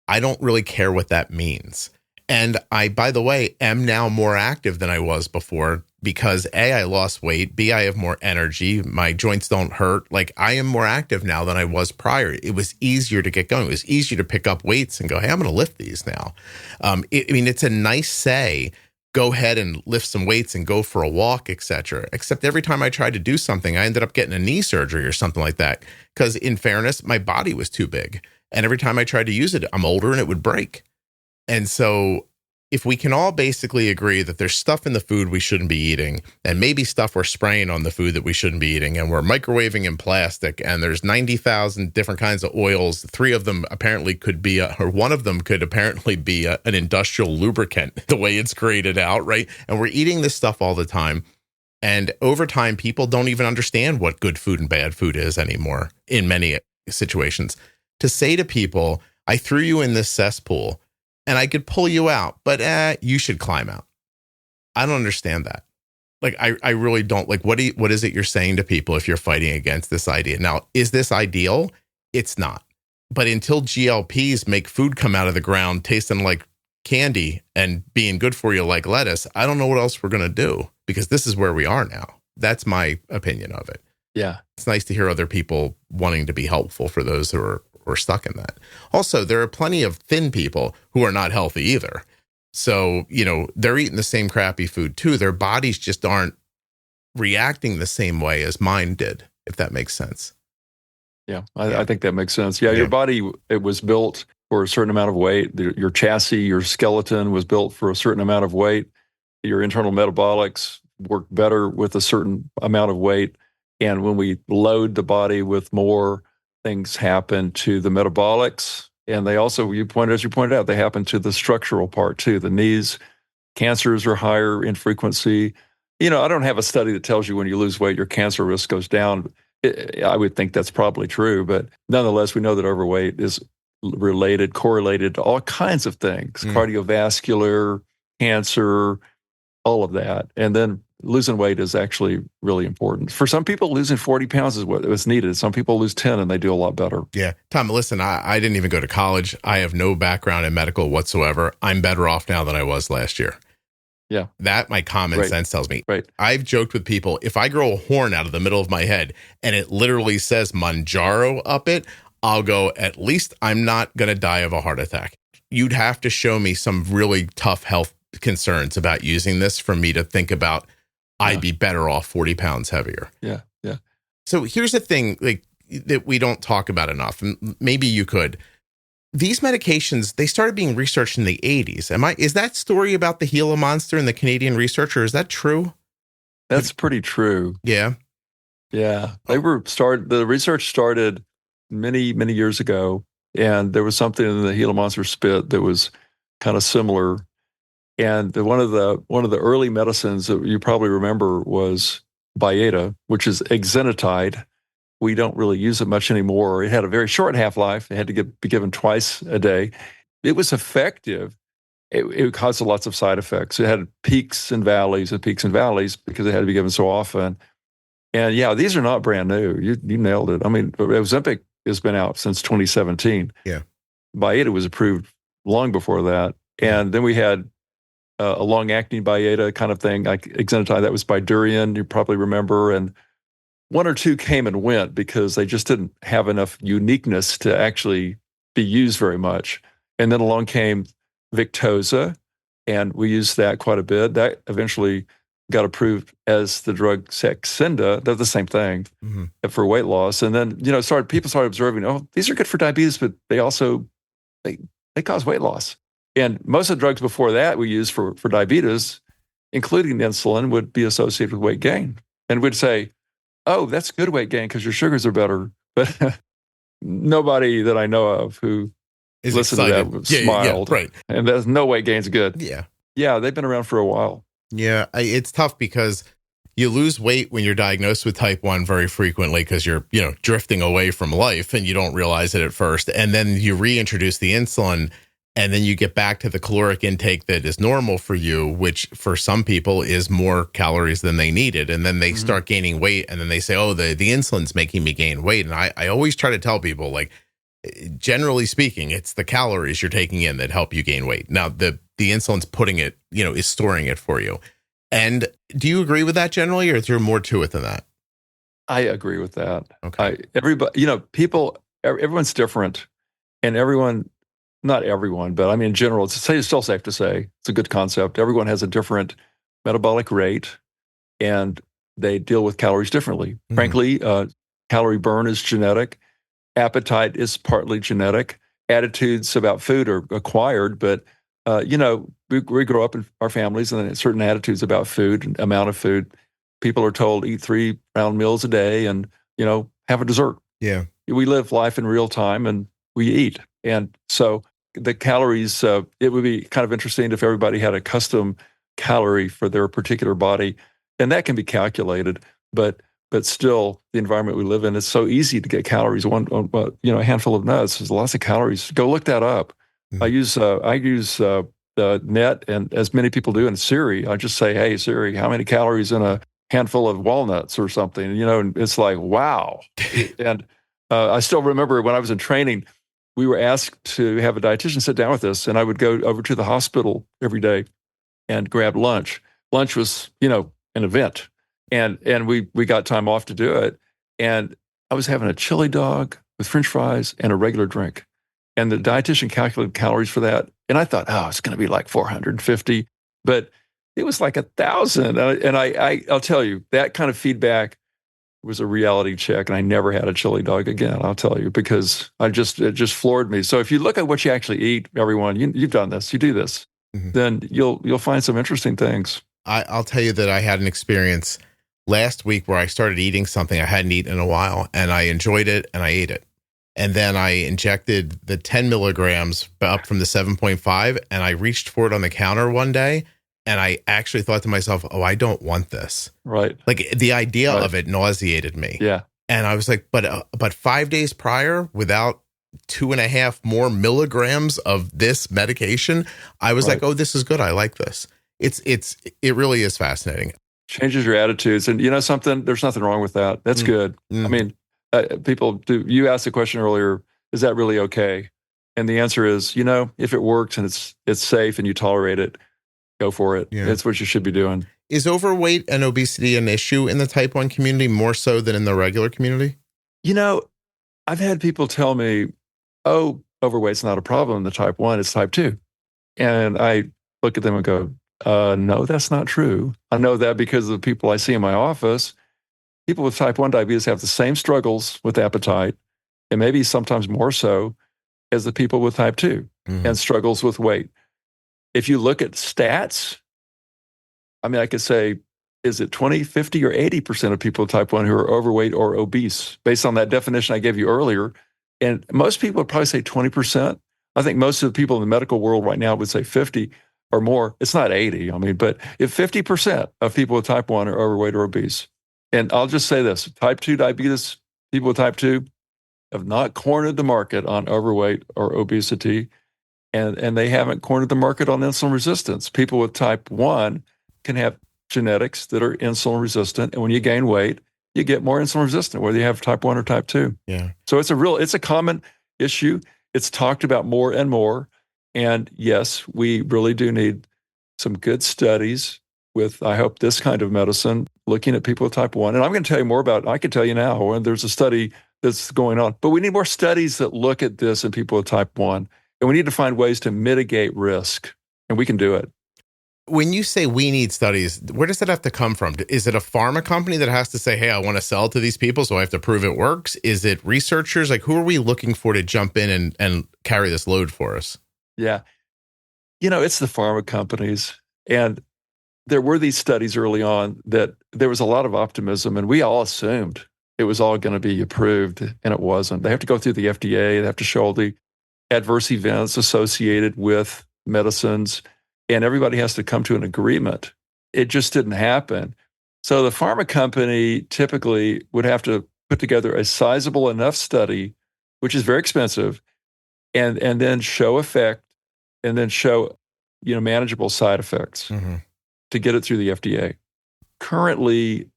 I don't really care what that means. And I, by the way, am now more active than I was before because A, I lost weight, B, I have more energy, my joints don't hurt. Like I am more active now than I was prior. It was easier to get going. It was easier to pick up weights and go, hey, I'm going to lift these now. It's a nice say, go ahead and lift some weights and go for a walk, etc. Except every time I tried to do something, I ended up getting a knee surgery or something like that. Because in fairness, my body was too big. And every time I tried to use it, I'm older and it would break. And so if we can all basically agree that there's stuff in the food we shouldn't be eating, and maybe stuff we're spraying on the food that we shouldn't be eating, and we're microwaving in plastic, and there's 90,000 different kinds of oils, three of them apparently could be, or one of them could apparently be an industrial lubricant, the way it's created out, right? And we're eating this stuff all the time. And over time, people don't even understand what good food and bad food is anymore in many situations. To say to people, I threw you in this cesspool, and I could pull you out, but you should climb out. I don't understand that. Like, I really don't. Like, what is it you're saying to people if you're fighting against this idea? Now, is this ideal? It's not. But until GLPs make food come out of the ground tasting like candy and being good for you like lettuce, I don't know what else we're going to do, because this is where we are now. That's my opinion of it. Yeah. It's nice to hear other people wanting to be helpful for those who are stuck in that. Also, there are plenty of thin people who are not healthy either. So, they're eating the same crappy food too. Their bodies just aren't reacting the same way as mine did, if that makes sense. Yeah, I think that makes sense. Yeah, your body, it was built for a certain amount of weight. Your chassis, your skeleton was built for a certain amount of weight. Your internal metabolics work better with a certain amount of weight. And when we load the body with more, things happen to the metabolics, and they also, as you pointed out, they happen to the structural part too. The knees, cancers are higher in frequency. I don't have a study that tells you when you lose weight, your cancer risk goes down. I would think that's probably true, but nonetheless, we know that overweight is correlated to all kinds of things, cardiovascular, cancer, all of that. And then losing weight is actually really important. For some people, losing 40 pounds is what's needed. Some people lose 10 and they do a lot better. Yeah. Tom, listen, I didn't even go to college. I have no background in medical whatsoever. I'm better off now than I was last year. Yeah. That my common sense tells me. Right. I've joked with people, if I grow a horn out of the middle of my head and it literally says Manjaro up it, I'll go, at least I'm not going to die of a heart attack. You'd have to show me some really tough health concerns about using this for me to think about I'd be better off 40 pounds heavier. Yeah, yeah. So here's the thing that we don't talk about enough, and maybe you could. These medications, they started being researched in the 80s. Is that story about the Gila monster and the Canadian researcher, is that true? That's pretty true. Yeah. Yeah. The research started many, many years ago, and there was something in the Gila monster spit that was kind of similar. And one of the early medicines that you probably remember was Byetta, which is exenatide. We don't really use it much anymore. It had a very short half-life. It had to be given twice a day. It was effective. It caused lots of side effects. It had peaks and valleys because it had to be given so often. And yeah, these are not brand new. You nailed it. I mean, Ozempic has been out since 2017. Yeah. Byetta was approved long before that. And then we had a long-acting Byetta kind of thing, like exenatide, that was Bydureon, you probably remember. And one or two came and went because they just didn't have enough uniqueness to actually be used very much. And then along came Victoza, and we used that quite a bit. That eventually got approved as the drug Saxenda. They're the same thing for weight loss. And then, people started observing, oh, these are good for diabetes, but they also, they cause weight loss. And most of the drugs before that we used for diabetes, including insulin, would be associated with weight gain. And we'd say, oh, that's good weight gain because your sugars are better. But nobody that I know of who listened to that smiled. Yeah, right. And there's no weight gain's good. Yeah. Yeah, they've been around for a while. Yeah, it's tough because you lose weight when you're diagnosed with type 1 very frequently because you're, drifting away from life and you don't realize it at first. And then you reintroduce the insulin and then you get back to the caloric intake that is normal for you, which for some people is more calories than they needed. And then they start gaining weight and then they say, oh, the insulin's making me gain weight. And I always try to tell people, like, generally speaking, it's the calories you're taking in that help you gain weight. Now, the insulin's putting it, is storing it for you. And do you agree with that generally, or is there more to it than that? I agree with that. Okay. Everybody, everyone's different, and not everyone, but I mean, in general, it's still safe to say it's a good concept. Everyone has a different metabolic rate, and they deal with calories differently. Frankly, calorie burn is genetic. Appetite is partly genetic. Attitudes about food are acquired, but we grow up in our families and then certain attitudes about food, amount of food. People are told eat 3 round meals a day and, have a dessert. Yeah. We live life in real time and we eat. And so the calories, it would be kind of interesting if everybody had a custom calorie for their particular body. And that can be calculated, but still the environment we live in, it's so easy to get calories. A handful of nuts, there's lots of calories. Go look that up. I use the net, and as many people do in Siri, I just say, hey, Siri, how many calories in a handful of walnuts or something? And it's like, wow. And I still remember when I was in training, we were asked to have a dietitian sit down with us, and I would go over to the hospital every day and grab lunch. Lunch was, an event, and we got time off to do it. And I was having a chili dog with French fries and a regular drink. And the dietitian calculated calories for that. And I thought, it's going to be like 450, but it was like 1,000. And I'll tell you, that kind of feedback was a reality check. And I never had a chili dog again, I'll tell you, because it just floored me. So if you look at what you actually eat, everyone, you've done this, you do this, then you'll find some interesting things. I'll tell you that I had an experience last week where I started eating something I hadn't eaten in a while, and I enjoyed it and I ate it. And then I injected the 10 milligrams up from the 7.5, and I reached for it on the counter one day, and I actually thought to myself, oh, I don't want this. Right. Like the idea of it nauseated me. Yeah. And I was like, but 5 days prior, without 2.5 more milligrams of this medication, I was like, oh, this is good. I like this. It really is fascinating. Changes your attitudes. And something, there's nothing wrong with that. That's good. I mean, people do. You asked the question earlier, is that really okay? And the answer is, if it works and it's safe and you tolerate it, go for it. Yeah. That's what you should be doing. Is overweight and obesity an issue in the type 1 community more so than in the regular community? I've had people tell me, oh, overweight's not a problem in the type 1, it's type 2. And I look at them and go, no, that's not true. I know that because of the people I see in my office. People with type 1 diabetes have the same struggles with appetite, and maybe sometimes more so, as the people with type 2 and struggles with weight. If you look at stats, I mean, I could say, is it 20, 50, or 80% of people with type 1 who are overweight or obese, based on that definition I gave you earlier? And most people would probably say 20%. I think most of the people in the medical world right now would say 50 or more. It's not 80, but if 50% of people with type 1 are overweight or obese, and I'll just say this, type 2 diabetes, people with type 2 have not cornered the market on overweight or obesity, and they haven't cornered the market on insulin resistance. People with type 1 can have genetics that are insulin resistant, and when you gain weight, you get more insulin resistant, whether you have type 1 or type 2. Yeah. So it's a common issue. It's talked about more and more. And yes, we really do need some good studies with, I hope, this kind of medicine, looking at people with type 1. And I'm going to tell you more about it. I can tell you now, and there's a study that's going on. But we need more studies that look at this in people with type 1. And we need to find ways to mitigate risk. And we can do it. When you say we need studies, where does that have to come from? Is it a pharma company that has to say, hey, I want to sell to these people, so I have to prove it works? Is it researchers? Like, who are we looking for to jump in and carry this load for us? Yeah. It's the pharma companies. And there were these studies early on that there was a lot of optimism, and we all assumed it was all going to be approved, and it wasn't. They have to go through the FDA. They have to show all the adverse events associated with medicines, and everybody has to come to an agreement. It just didn't happen. So the pharma company typically would have to put together a sizable enough study, which is very expensive, and then show effect, and then show manageable side effects to get it through the FDA. Currently,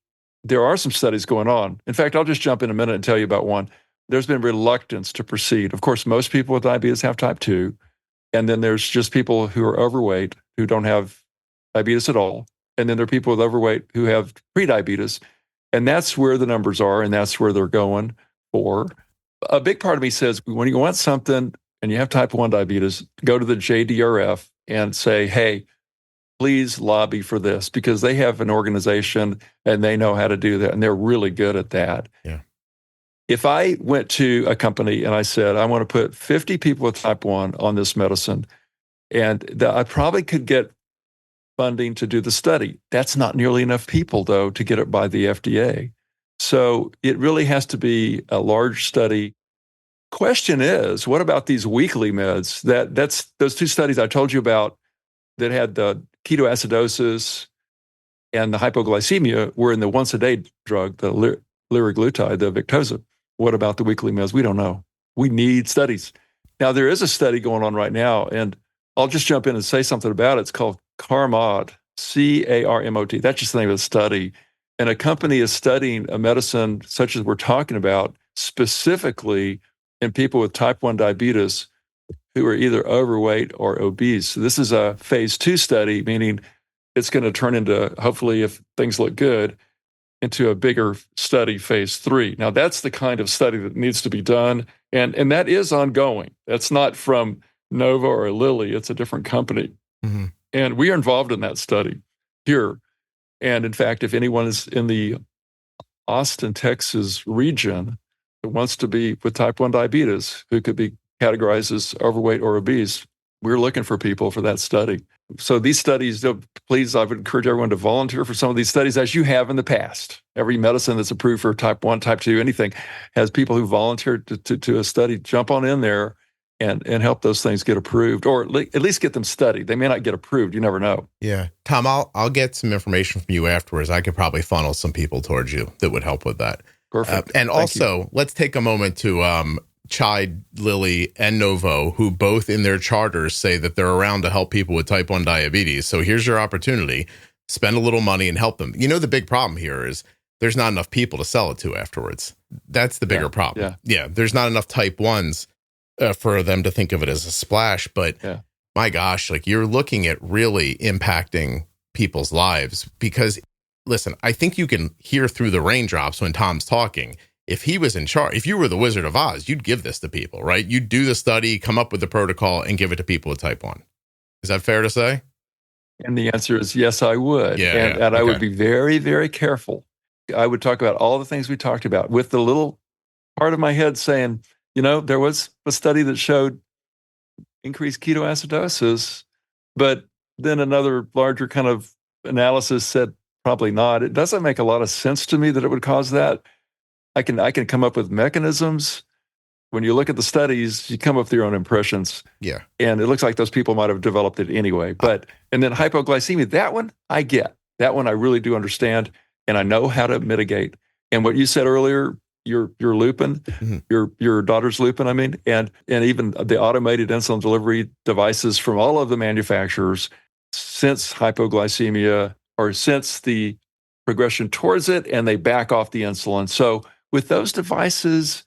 there are some studies going on. In fact, I'll just jump in a minute and tell you about one. There's been reluctance to proceed. Of course, most people with diabetes have type 2, and then there's just people who are overweight who don't have diabetes at all. And then there are people with overweight who have prediabetes. And that's where the numbers are, and that's where they're going for. A big part of me says, when you want something and you have type 1 diabetes, go to the JDRF and say, hey, please lobby for this, because they have an organization and they know how to do that, and they're really good at that. Yeah. If I went to a company and I said, I want to put 50 people with type 1 on this medicine, and I probably could get funding to do the study. That's not nearly enough people, though, to get it by the FDA. So it really has to be a large study. Question is, what about these weekly meds? That's those two studies I told you about that had the ketoacidosis and the hypoglycemia were in the once-a-day drug, the liraglutide, the Victoza. What about the weekly meds? We don't know. We need studies. Now, there is a study going on right now, and I'll just jump in and say something about it. It's called CARMOD, C-A-R-M-O-T. That's just the name of the study. And a company is studying a medicine such as we're talking about specifically in people with type 1 diabetes who are either overweight or obese. So this is a phase 2 study, meaning it's going to turn into, hopefully, if things look good, into a bigger study, phase 3. Now, that's the kind of study that needs to be done, and that is ongoing. That's not from Novo or Lilly. It's a different company. Mm-hmm. And we are involved in that study here. And in fact, if anyone is in the Austin, Texas region that wants to be with type 1 diabetes, who could be categorized as overweight or obese, we're looking for people for that study. So these studies, please, I would encourage everyone to volunteer for some of these studies, as you have in the past. Every medicine that's approved for type 1, type 2, anything, has people who volunteered to a study. Jump on in there and help those things get approved, or at least get them studied. They may not get approved. You never know. Yeah. Tom, I'll get some information from you afterwards. I could probably funnel some people towards you that would help with that. Perfect. And also, let's take a moment to chide Lilly and Novo, who both in their charters say that they're around to help people with type 1 diabetes. So here's your opportunity. Spend a little money and help them. The big problem here is there's not enough people to sell it to afterwards. That's the bigger problem. Yeah. There's not enough type 1s for them to think of it as a splash. But my gosh, like, you're looking at really impacting people's lives, because, listen, I think you can hear through the raindrops when Tom's talking. If he was in charge, if you were the Wizard of Oz, you'd give this to people, right? You'd do the study, come up with the protocol, and give it to people with type 1. Is that fair to say? And the answer is yes, I would. And I would be very, very careful. I would talk about all the things we talked about with the little part of my head saying, there was a study that showed increased ketoacidosis, but then another larger kind of analysis said probably not. It doesn't make a lot of sense to me that it would cause that. I can come up with mechanisms. When you look at the studies, you come up with your own impressions. Yeah. And it looks like those people might have developed it anyway. And then hypoglycemia, that one I get. That one I really do understand, and I know how to mitigate. And what you said earlier, your lupin, your daughter's lupin, and even the automated insulin delivery devices from all of the manufacturers, since hypoglycemia or since the progression towards it, and they back off the insulin. So with those devices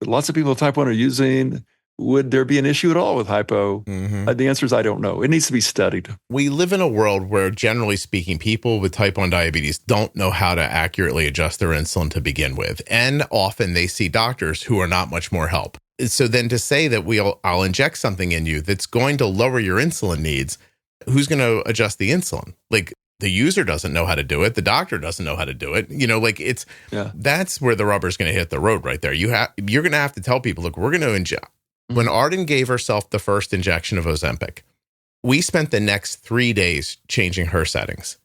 that lots of people with type 1 are using, would there be an issue at all with hypo? The answer is I don't know. It needs to be studied. We live in a world where, generally speaking, people with type 1 diabetes don't know how to accurately adjust their insulin to begin with. And often they see doctors who are not much more help. So then to say that I'll inject something in you that's going to lower your insulin needs, who's going to adjust the insulin? Like, the user doesn't know how to do it. The doctor doesn't know how to do it. That's where the rubber's going to hit the road right there. You're going to have to tell people, look, we're going to inject. When Arden gave herself the first injection of Ozempic, we spent the next 3 days changing her settings.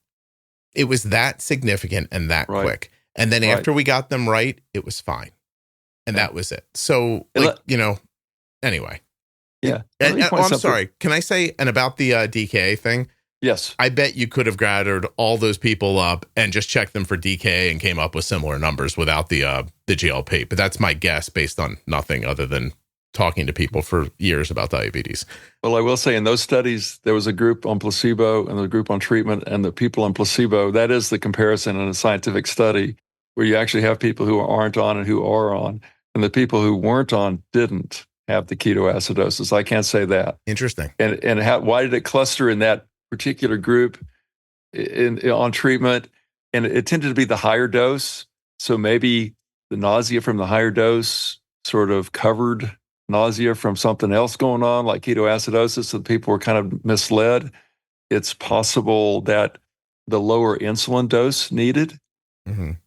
It was that significant and that quick. And then after we got them right, it was fine. And that was it. So, anyway. Yeah. I'm sorry. Can I say, and about the DKA thing? Yes. I bet you could have gathered all those people up and just checked them for DKA and came up with similar numbers without the GLP. But that's my guess based on nothing other than talking to people for years about diabetes. Well, I will say in those studies, there was a group on placebo and a group on treatment, and the people on placebo, that is the comparison in a scientific study where you actually have people who aren't on and who are on, and the people who weren't on didn't have the ketoacidosis. I can't say that. Interesting. And why did it cluster in that particular group on treatment? And it tended to be the higher dose. So maybe the nausea from the higher dose sort of covered nausea from something else going on, like ketoacidosis, so people were kind of misled. It's possible that the lower insulin dose needed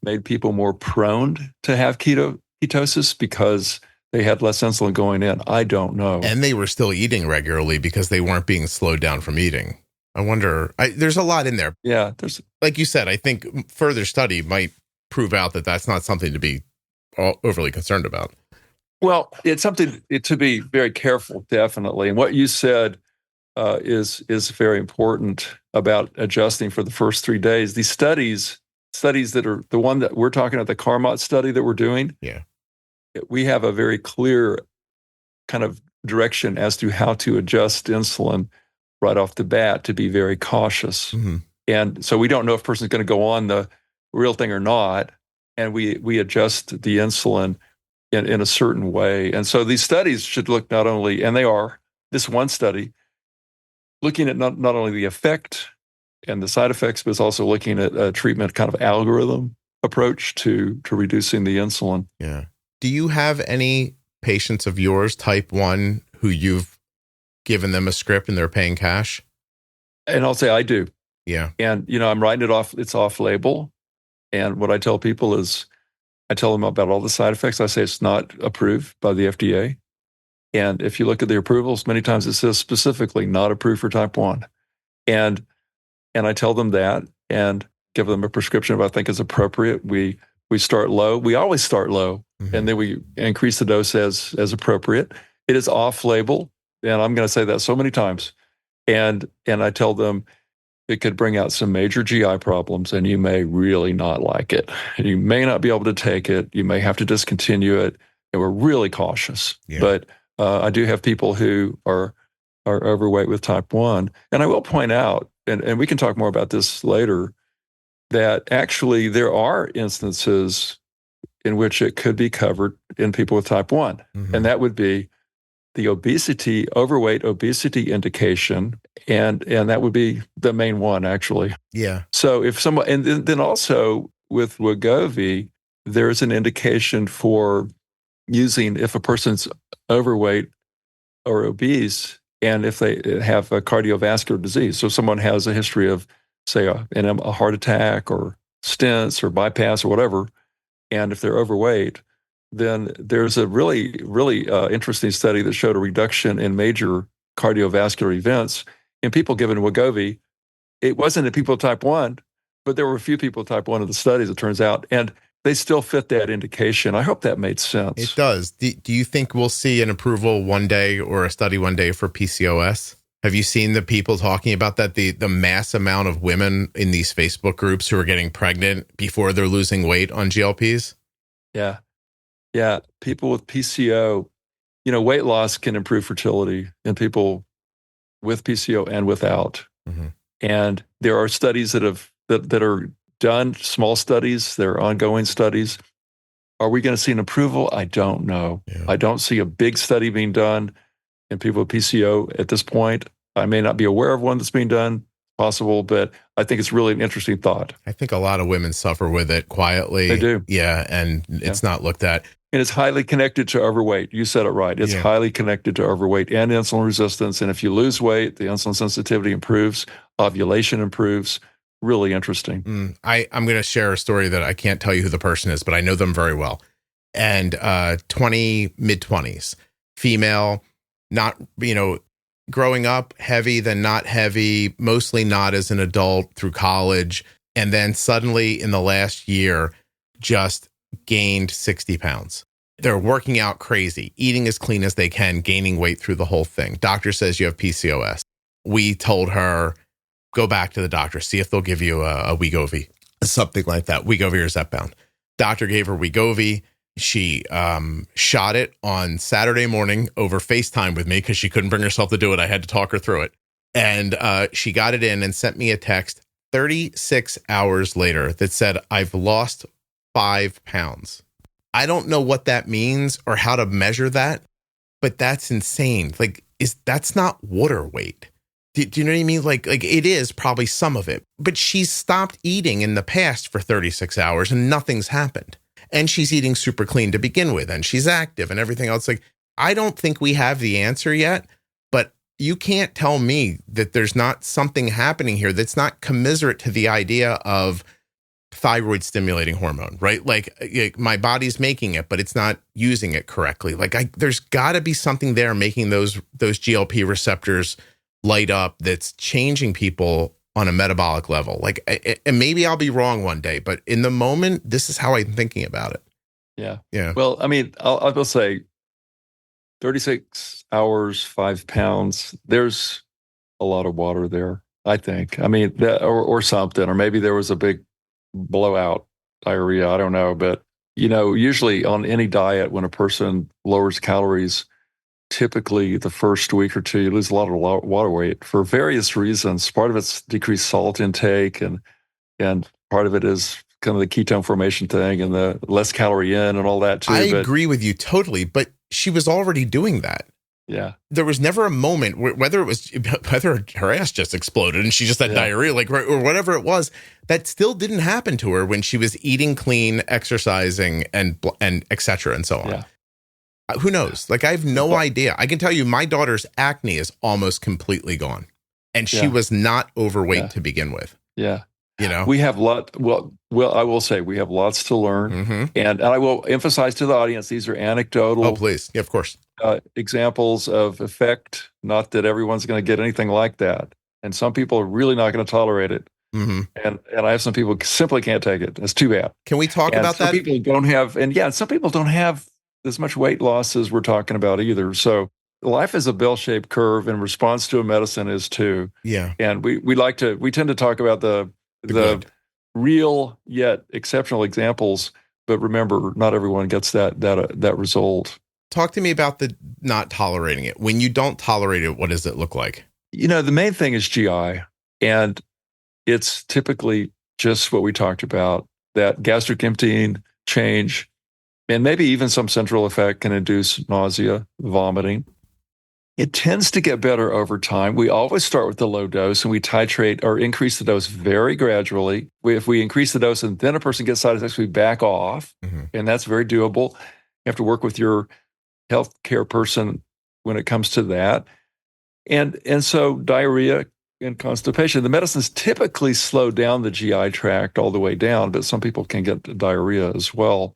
made people more prone to have ketosis because they had less insulin going in. I don't know. And they were still eating regularly because they weren't being slowed down from eating. I wonder, there's a lot in there. Yeah. There's, like you said, I think further study might prove out that that's not something to be overly concerned about. Well, it's something to be very careful, definitely. And what you said is very important about adjusting for the first 3 days. These studies that are the one that we're talking about, the Carmot study that we're doing, we have a very clear kind of direction as to how to adjust insulin right off the bat to be very cautious. And so we don't know if a person's going to go on the real thing or not. And we adjust the insulin in a certain way. And so these studies should look not only, and they are, this one study, looking at not only the effect and the side effects, but it's also looking at a treatment kind of algorithm approach to reducing the insulin. Yeah. Do you have any patients of yours, type 1, who you've given them a script and they're paying cash? And I'll say I do. Yeah. And, I'm writing it off. It's off label. And what I tell people is, I tell them about all the side effects. I say it's not approved by the FDA. And if you look at the approvals, many times it says specifically not approved for type 1. And I tell them that and give them a prescription if I think is appropriate. We start low. We always start low, and then we increase the dose as appropriate. It is off label, and I'm going to say that so many times. And I tell them it could bring out some major GI problems, and you may really not like it. You may not be able to take it. You may have to discontinue it. And we're really cautious. Yeah. But I do have people who are overweight with type 1. And I will point out, and we can talk more about this later, that actually there are instances in which it could be covered in people with type 1. And that would be the overweight obesity indication. And that would be the main one, actually. Yeah. So if someone, and then also with Wegovy, there's an indication for using if a person's overweight or obese, and if they have a cardiovascular disease. So if someone has a history of, say, a heart attack or stents or bypass or whatever, and if they're overweight, then there's a really, really interesting study that showed a reduction in major cardiovascular events in people given Wegovy. It wasn't in people with type 1, but there were a few people with type 1 in the studies, it turns out, and they still fit that indication. I hope that made sense. It does. Do you think we'll see an approval one day or a study one day for PCOS? Have you seen the people talking about that? The mass amount of women in these Facebook groups who are getting pregnant before they're losing weight on GLPs? Yeah. Yeah. People with PCO, weight loss can improve fertility in people with PCO and without. And there are studies that are done, small studies, there are ongoing studies. Are we going to see an approval? I don't know. Yeah. I don't see a big study being done in people with PCO at this point. I may not be aware of one that's being done, possible, but I think it's really an interesting thought. I think a lot of women suffer with it quietly. They do. Yeah, and it's not looked at. And it's highly connected to overweight. You said it right. It's highly connected to overweight and insulin resistance. And if you lose weight, the insulin sensitivity improves, ovulation improves. Really interesting. I'm going to share a story that I can't tell you who the person is, but I know them very well. And mid-20s, female, not, growing up heavy, then not heavy, mostly not as an adult through college. And then suddenly in the last year, just gained 60 pounds. They're working out crazy, eating as clean as they can, gaining weight through the whole thing. Doctor says you have PCOS. We told her, go back to the doctor, see if they'll give you a Wegovy, something like that. Wegovy or Zepbound. Doctor gave her Wegovy. She shot it on Saturday morning over FaceTime with me because she couldn't bring herself to do it. I had to talk her through it. And she got it in and sent me a text 36 hours later that said, I've lost 5 pounds. I don't know what that means or how to measure that, but that's insane. Like, that's not water weight. Do you know what I mean? Like it is probably some of it, but she's stopped eating in the past for 36 hours and nothing's happened. And she's eating super clean to begin with, and she's active and everything else. Like, I don't think we have the answer yet, but you can't tell me that there's not something happening here that's not commiserate to the idea of thyroid stimulating hormone, right? Like my body's making it, but it's not using it correctly. Like there's got to be something there making those GLP receptors light up that's changing people on a metabolic level. Like, and maybe I'll be wrong one day, but in the moment, this is how I'm thinking about it. Yeah. Yeah. Well, I mean, I'll say 36 hours, 5 pounds. There's a lot of water there, I think. I mean, or something, or maybe there was a big blowout diarrhea. I don't know. But, usually on any diet, when a person lowers calories, typically the first week or two, you lose a lot of water weight for various reasons. Part of it's decreased salt intake, and part of it is kind of the ketone formation thing and the less calorie in and all that too. I agree with you totally, but she was already doing that. Yeah. There was never a moment whether her ass just exploded and she just had diarrhea, or whatever it was, that still didn't happen to her when she was eating clean, exercising, and et cetera, and so on. Yeah. Who knows? Like, I have no idea. I can tell you my daughter's acne is almost completely gone, and she was not overweight to begin with. Yeah. We have well, I will say we have lots to learn. And I will emphasize to the audience, these are anecdotal. Oh, please. Yeah, of course. Examples of effect, not that everyone's going to get anything like that. And some people are really not going to tolerate it. And I have some people who simply can't take it. It's too bad. Can we talk about that? Some people don't have, some people don't have as much weight loss as we're talking about either. So life is a bell-shaped curve, and response to a medicine is too. Yeah. And we tend to talk about the real yet exceptional examples, but remember, not everyone gets that result. Talk to me about the not tolerating it. When you don't tolerate it, what does it look like? The main thing is GI, and it's typically just what we talked about, that gastric emptying change, and maybe even some central effect can induce nausea, vomiting. It tends to get better over time. We always start with the low dose, and we titrate or increase the dose very gradually. If we increase the dose and then a person gets side effects, we back off, and that's very doable. You have to work with your healthcare person when it comes to that. And so diarrhea and constipation, the medicines typically slow down the GI tract all the way down, but some people can get diarrhea as well.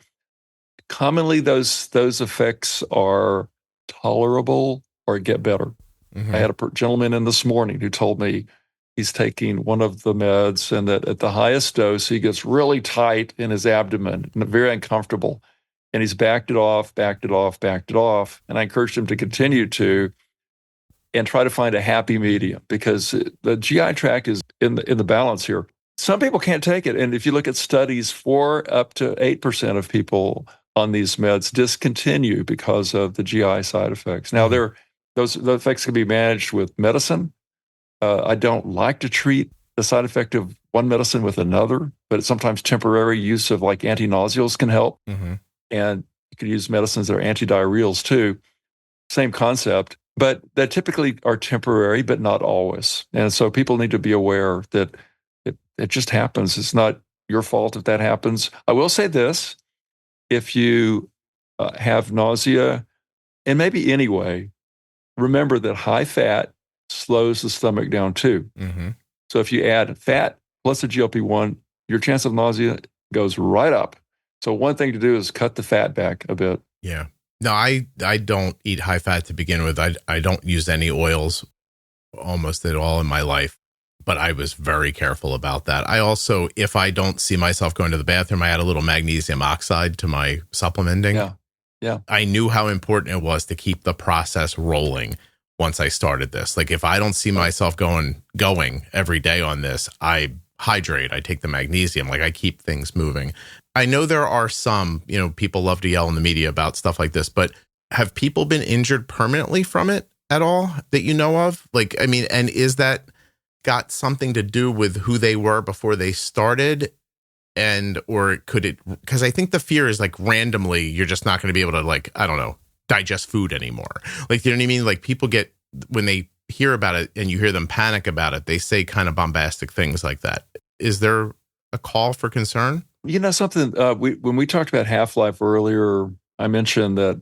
Commonly, those effects are tolerable or get better. I had a gentleman in this morning who told me he's taking one of the meds, and that at the highest dose, he gets really tight in his abdomen and very uncomfortable. And he's backed it off. And I encouraged him to continue to, and try to find a happy medium, because the GI tract is in the balance here. Some people can't take it. And if you look at studies, 4 up to 8% of people on these meds discontinue because of the GI side effects. Now, those effects can be managed with medicine. I don't like to treat the side effect of one medicine with another, but sometimes temporary use of like anti-nauseals can help. And you could use medicines that are antidiarrheals too. Same concept, but that typically are temporary, but not always. And so people need to be aware that it just happens. It's not your fault if that happens. I will say this: if you have nausea, and maybe anyway, remember that high fat slows the stomach down too. Mm-hmm. So if you add fat plus a GLP-1, your chance of nausea goes right up. So one thing to do is cut the fat back a bit. Yeah. No, I don't eat high fat to begin with. I don't use any oils almost at all in my life, but I was very careful about that. I also, if I don't see myself going to the bathroom, I add a little magnesium oxide to my supplementing. Yeah. Yeah. I knew how important it was to keep the process rolling once I started this. Like if I don't see myself going every day on this, I hydrate, I take the magnesium, like I keep things moving. I know there are some, people love to yell in the media about stuff like this, but have people been injured permanently from it at all that you know of? Like, I mean, and is that got something to do with who they were before they started? Or could it, because I think the fear is like randomly, you're just not going to be able to, like, I don't know, digest food anymore. Like, you know what I mean? Like people get, when they hear about it and you hear them panic about it, they say kind of bombastic things like that. Is there a call for concern? Something, when we talked about half-life earlier, I mentioned that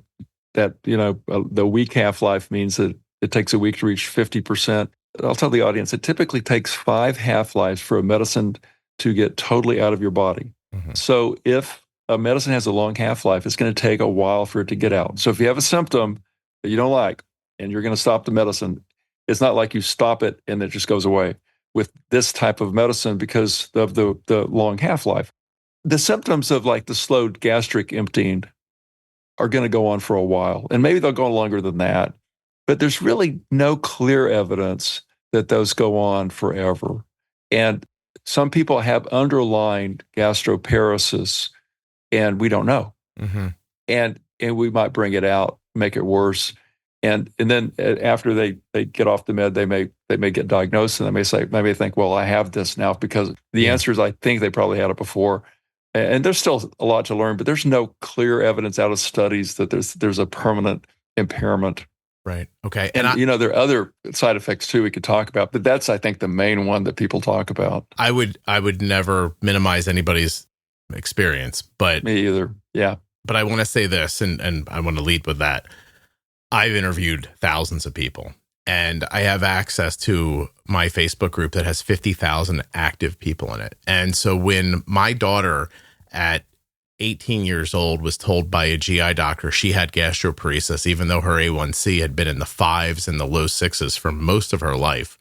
the weak half-life means that it takes a week to reach 50%. I'll tell the audience, it typically takes 5 half-lives for a medicine to get totally out of your body. Mm-hmm. So if a medicine has a long half-life, it's going to take a while for it to get out. So if you have a symptom that you don't like and you're going to stop the medicine, it's not like you stop it and it just goes away with this type of medicine because of the long half-life. The symptoms of like the slowed gastric emptying are going to go on for a while, and maybe they'll go on longer than that. But there's really no clear evidence that those go on forever. And some people have underlying gastroparesis, and we don't know. Mm-hmm. And we might bring it out, make it worse. And then after they get off the med, they may get diagnosed, and they may think, well, I have this now, because the answer is I think they probably had it before. And there's still a lot to learn, but there's no clear evidence out of studies that there's a permanent impairment. Right. Okay. And there are other side effects too we could talk about, but that's, I think, the main one that people talk about. I would never minimize anybody's experience, but me either. Yeah. But I want to say this, and I want to lead with that. I've interviewed thousands of people, and I have access to my Facebook group that has 50,000 active people in it. And so when my daughter at 18 years old was told by a GI doctor she had gastroparesis, even though her A1C had been in the 5s and the low 6s for most of her life,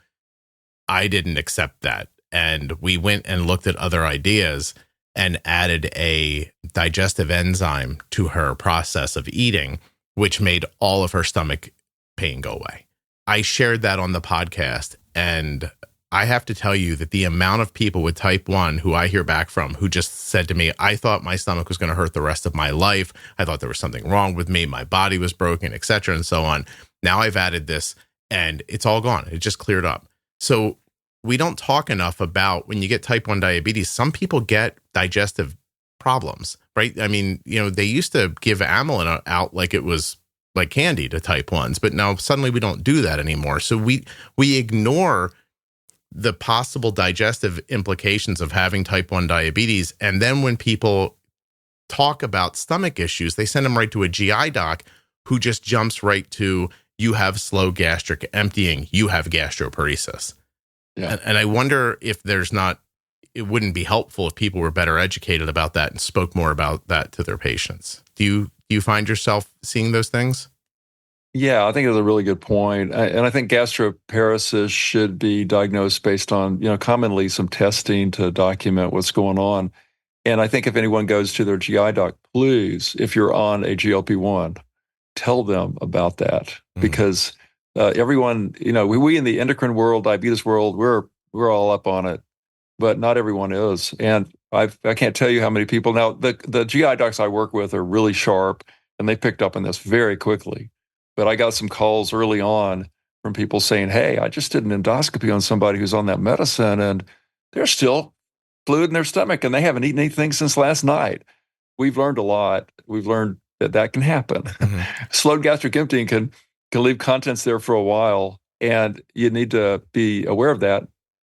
I didn't accept that. And we went and looked at other ideas and added a digestive enzyme to her process of eating, which made all of her stomach pain go away. I shared that on the podcast, and I have to tell you that the amount of people with type 1 who I hear back from who just said to me, I thought my stomach was going to hurt the rest of my life. I thought there was something wrong with me. My body was broken, et cetera, and so on. Now I've added this, and it's all gone. It just cleared up. So we don't talk enough about when you get type 1 diabetes, some people get digestive problems, right? I mean, they used to give amylin out like it was like candy to type 1s, but now suddenly we don't do that anymore. So we ignore the possible digestive implications of having type 1 diabetes. And then when people talk about stomach issues, they send them right to a GI doc who just jumps right to, you have slow gastric emptying, you have gastroparesis. Yeah. And I wonder if it wouldn't be helpful if people were better educated about that and spoke more about that to their patients. Do you find yourself seeing those things? Yeah, I think it's a really good point. And I think gastroparesis should be diagnosed based on, commonly some testing to document what's going on. And I think if anyone goes to their GI doc, please, if you're on a GLP-1, tell them about that. Because everyone, we in the endocrine world, diabetes world, we're all up on it, but not everyone is. And I can't tell you how many people now, the GI docs I work with are really sharp, and they picked up on this very quickly. But I got some calls early on from people saying, hey, I just did an endoscopy on somebody who's on that medicine, and there's still fluid in their stomach, and they haven't eaten anything since last night. We've learned a lot. We've learned that can happen. Mm-hmm. Slowed gastric emptying can leave contents there for a while, and you need to be aware of that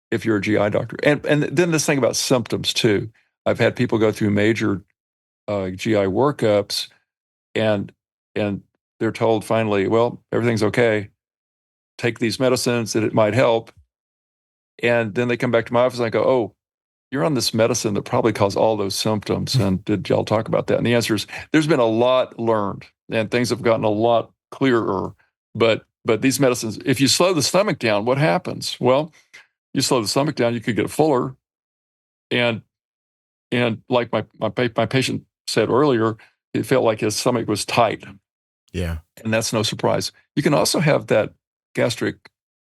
if you're a GI doctor. And then this thing about symptoms too. I've had people go through major GI workups and they're told finally, well, everything's okay. Take these medicines that it might help. And then they come back to my office and I go, oh, you're on this medicine that probably caused all those symptoms. And did y'all talk about that? And the answer is there's been a lot learned and things have gotten a lot clearer. But these medicines, if you slow the stomach down, what happens? Well, you slow the stomach down, you could get fuller. And like my patient said earlier, it felt like his stomach was tight. Yeah. And that's no surprise. You can also have that gastric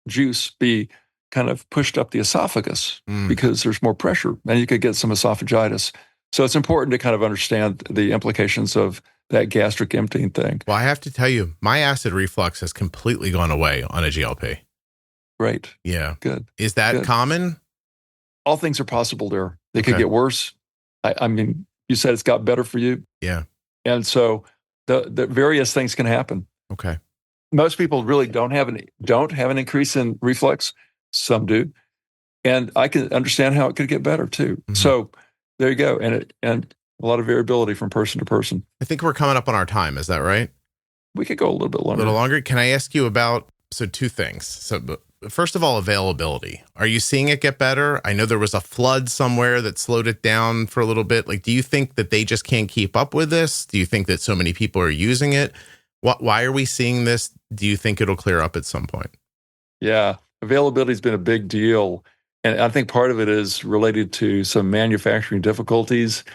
juice be kind of pushed up the esophagus because there's more pressure and you could get some esophagitis. So it's important to kind of understand the implications of that gastric emptying thing. Well, I have to tell you, my acid reflux has completely gone away on a GLP. Great. Yeah. Good. Is that common? All things are possible there. They could get worse. I mean, you said it's got better for you. Yeah. And so the various things can happen. Okay. Most people really don't have an increase in reflux. Some do. And I can understand how it could get better too. Mm-hmm. So there you go. And a lot of variability from person to person. I think we're coming up on our time. Is that right? We could go a little bit longer. A little longer. Can I ask you about, so two things. So first of all, availability. Are you seeing it get better? I know there was a flood somewhere that slowed it down for a little bit. Like, do you think that they just can't keep up with this? Do you think that so many people are using it? Why are we seeing this? Do you think it'll clear up at some point? Yeah, availability has been a big deal. And I think part of it is related to some manufacturing difficulties.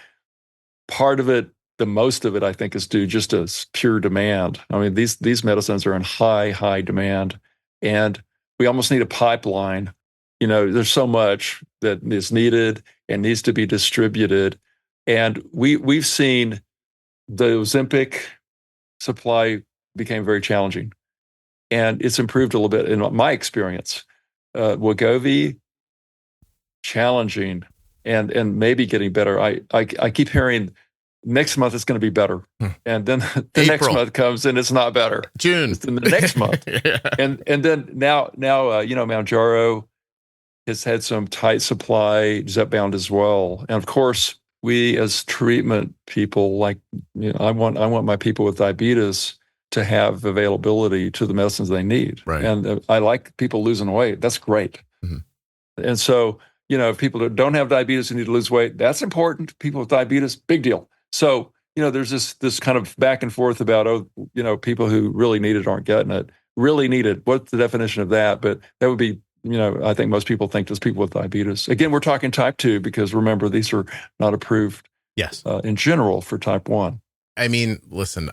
Part of it, the most of it, I think, is due just to pure demand. I mean, these medicines are in high demand. And we almost need a pipeline. You know, there's so much that is needed and needs to be distributed. And we've seen the Ozempic supply became very challenging. And it's improved a little bit in my experience. Wegovy, challenging and maybe getting better. I keep hearing next month it's going to be better. And then the next month comes and it's not better. June. It's in the next month. Yeah. And then now Mounjaro has had some tight supply, Zepbound as well. And of course, we as treatment people, like, you know, I want my people with diabetes to have availability to the medicines they need. Right. And I like people losing weight. That's great. Mm-hmm. And so, you know, people that don't have diabetes who need to lose weight, that's important. People with diabetes, big deal. So, you know, there's this kind of back and forth about, people who really need it aren't getting it. Really need it. What's the definition of that? But that would be, I think most people think there's people with diabetes. Again, we're talking type 2 because remember, these are not approved in general for type 1. I mean, listen,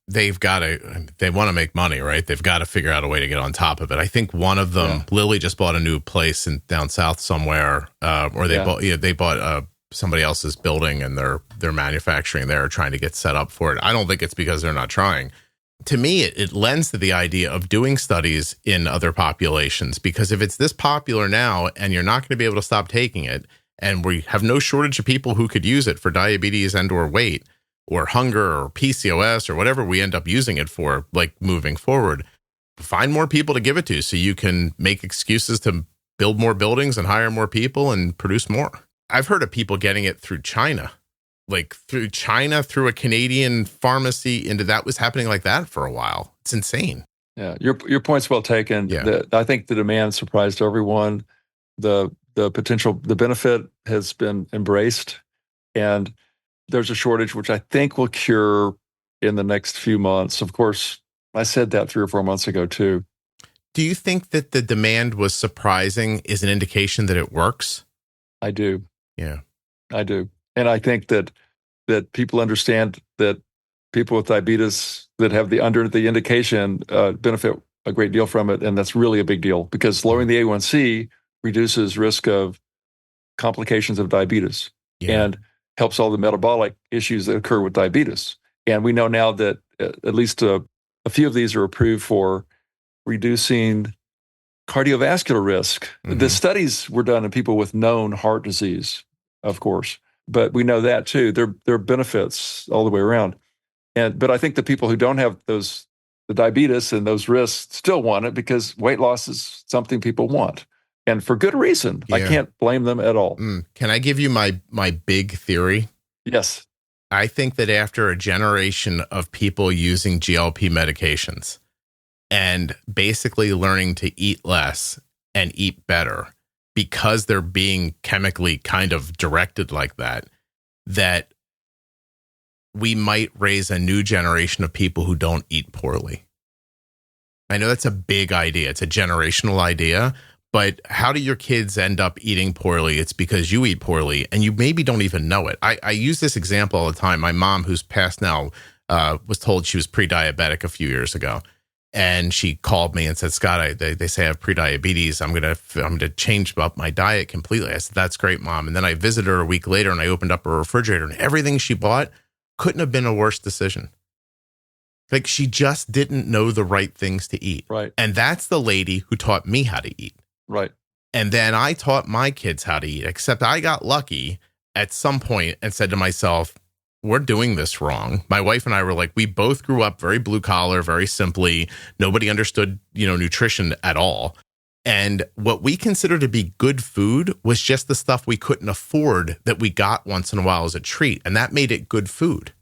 they want to make money, right? They've got to figure out a way to get on top of it. I think one of them, Lilly, just bought a new place down south somewhere, or they bought somebody else's building and they're manufacturing there, trying to get set up for it. I don't think it's because they're not trying. To me, it lends to the idea of doing studies in other populations, because if it's this popular now and you're not going to be able to stop taking it, and we have no shortage of people who could use it for diabetes and or weight or hunger or PCOS or whatever we end up using it for, like moving forward, find more people to give it to so you can make excuses to build more buildings and hire more people and produce more. I've heard of people getting it through China, through a Canadian pharmacy, and that was happening like that for a while. It's insane. Yeah, your point's well taken. Yeah. I think the demand surprised everyone. The potential, the benefit has been embraced, and there's a shortage, which I think will cure in the next few months. Of course, I said that 3 or 4 months ago too. Do you think that the demand was surprising is an indication that it works? I do. Yeah, I do. And I think that people understand that people with diabetes that have the indication benefit a great deal from it. And that's really a big deal, because lowering the A1C reduces risk of complications of diabetes and helps all the metabolic issues that occur with diabetes. And we know now that at least a few of these are approved for reducing cardiovascular risk. Mm-hmm. The studies were done in people with known heart disease, of course, but we know that too. There are benefits all the way around. But I think the people who don't have the diabetes and those risks still want it, because weight loss is something people want, and for good reason. Yeah. I can't blame them at all. Can I give you my big theory? Yes. I think that after a generation of people using GLP medications and basically learning to eat less and eat better because they're being chemically kind of directed like that, that we might raise a new generation of people who don't eat poorly. I know that's a big idea. It's a generational idea, but how do your kids end up eating poorly? It's because you eat poorly and you maybe don't even know it. I use this example all the time. My mom, who's passed now, was told she was pre-diabetic a few years ago. And she called me and said, Scott, they say I have pre-diabetes. I'm gonna change up my diet completely. I said, that's great, Mom. And then I visited her a week later and I opened up her refrigerator and everything she bought couldn't have been a worse decision. Like, she just didn't know the right things to eat. Right. And that's the lady who taught me how to eat. Right. And then I taught my kids how to eat, except I got lucky at some point and said to myself, we're doing this wrong. My wife and I were like, we both grew up very blue collar, very simply. Nobody understood, nutrition at all. And what we consider to be good food was just the stuff we couldn't afford that we got once in a while as a treat. And that made it good food.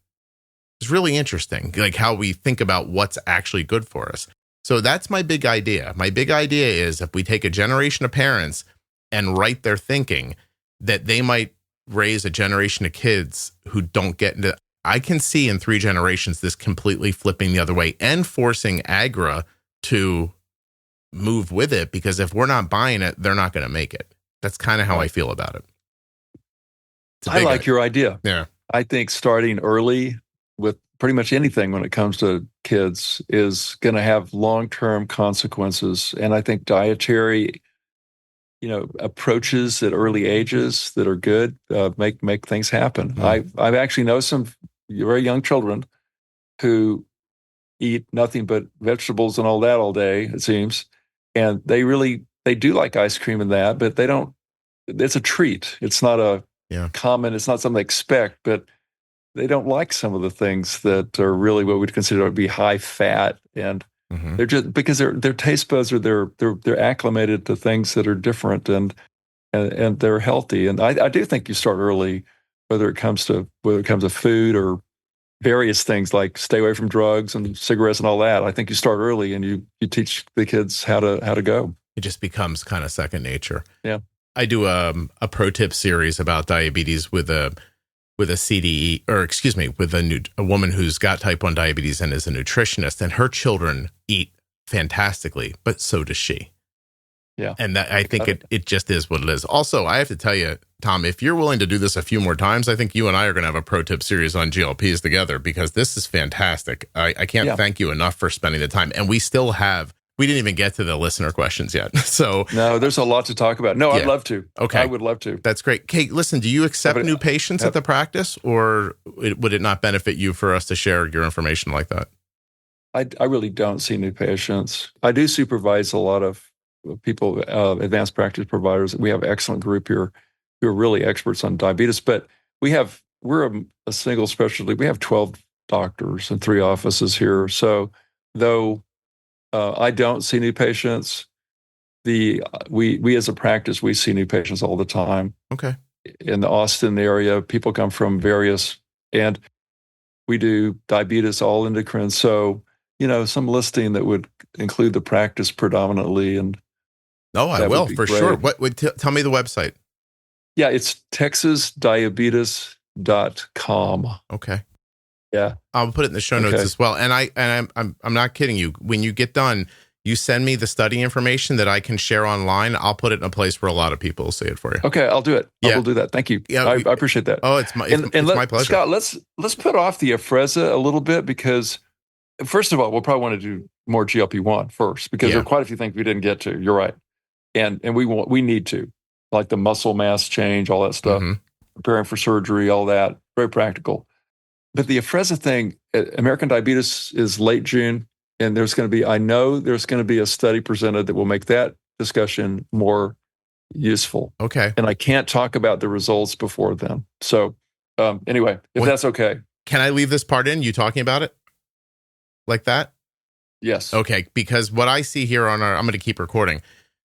It's really interesting, like how we think about what's actually good for us. So that's my big idea. My big idea is if we take a generation of parents and right their thinking, that they might raise a generation of kids who don't get into. I can see in 3 generations this completely flipping the other way and forcing AGRA to move with it, because if we're not buying it, they're not going to make it. That's kind of how I feel about it. I like your idea. Yeah. I think starting early with pretty much anything when it comes to kids is going to have long-term consequences. And I think dietary, approaches at early ages that are good make things happen. Mm. I've actually know some very young children who eat nothing but vegetables and all that all day, it seems. And they do like ice cream and that, but they don't, it's a treat. It's not a common, it's not something they expect, but they don't like some of the things that are really what we'd consider to be high fat, and they're just because their taste buds are they're acclimated to things that are different and they're healthy. And I do think you start early, whether it comes to food or various things like stay away from drugs and cigarettes and all that. I think you start early and you teach the kids how to go. It just becomes kind of second nature. Yeah, I do a pro tip series about diabetes with a CDE, or excuse me, with a woman who's got type 1 diabetes and is a nutritionist, and her children eat fantastically, but so does she. Yeah. And that, I think it just is what it is. Also, I have to tell you, Tom, if you're willing to do this a few more times, I think you and I are going to have a pro tip series on GLPs together, because this is fantastic. I can't thank you enough for spending the time. And we didn't even get to the listener questions yet. So no, there's a lot to talk about. No, I'd love to. Okay. I would love to. That's great. Kate, listen, do you accept new patients at the practice, or would it not benefit you for us to share your information like that? I really don't see new patients. I do supervise a lot of people, advanced practice providers. We have an excellent group here who are really experts on diabetes, but we're a single specialty. We have 12 doctors and 3 offices here. So though I don't see new patients, we as a practice, we see new patients all the time. Okay. In the Austin area, people come from various, and we do diabetes, all endocrine. So, some listing that would include the practice predominantly. And I will for great. Sure. Tell me the website. Yeah, it's texasdiabetes.com. Okay. Yeah. I'll put it in the show notes as well. And I'm not kidding you. When you get done, you send me the study information that I can share online. I'll put it in a place where a lot of people will see it for you. Okay, I'll do it. I will do that. Thank you. Yeah, I appreciate that. Oh, it's my pleasure. Scott, let's put off the Afrezza a little bit, because first of all, we'll probably want to do more GLP-1 first, because there are quite a few things we didn't get to. You're right. And we need to, like the muscle mass change, all that stuff, preparing for surgery, all that, very practical. But the Afrezza thing, American Diabetes is late June, and I know there's going to be a study presented that will make that discussion more useful. Okay. And I can't talk about the results before then. So anyway, if that's okay. Can I leave this part in, you talking about it like that? Yes. Okay, because what I see here I'm going to keep recording.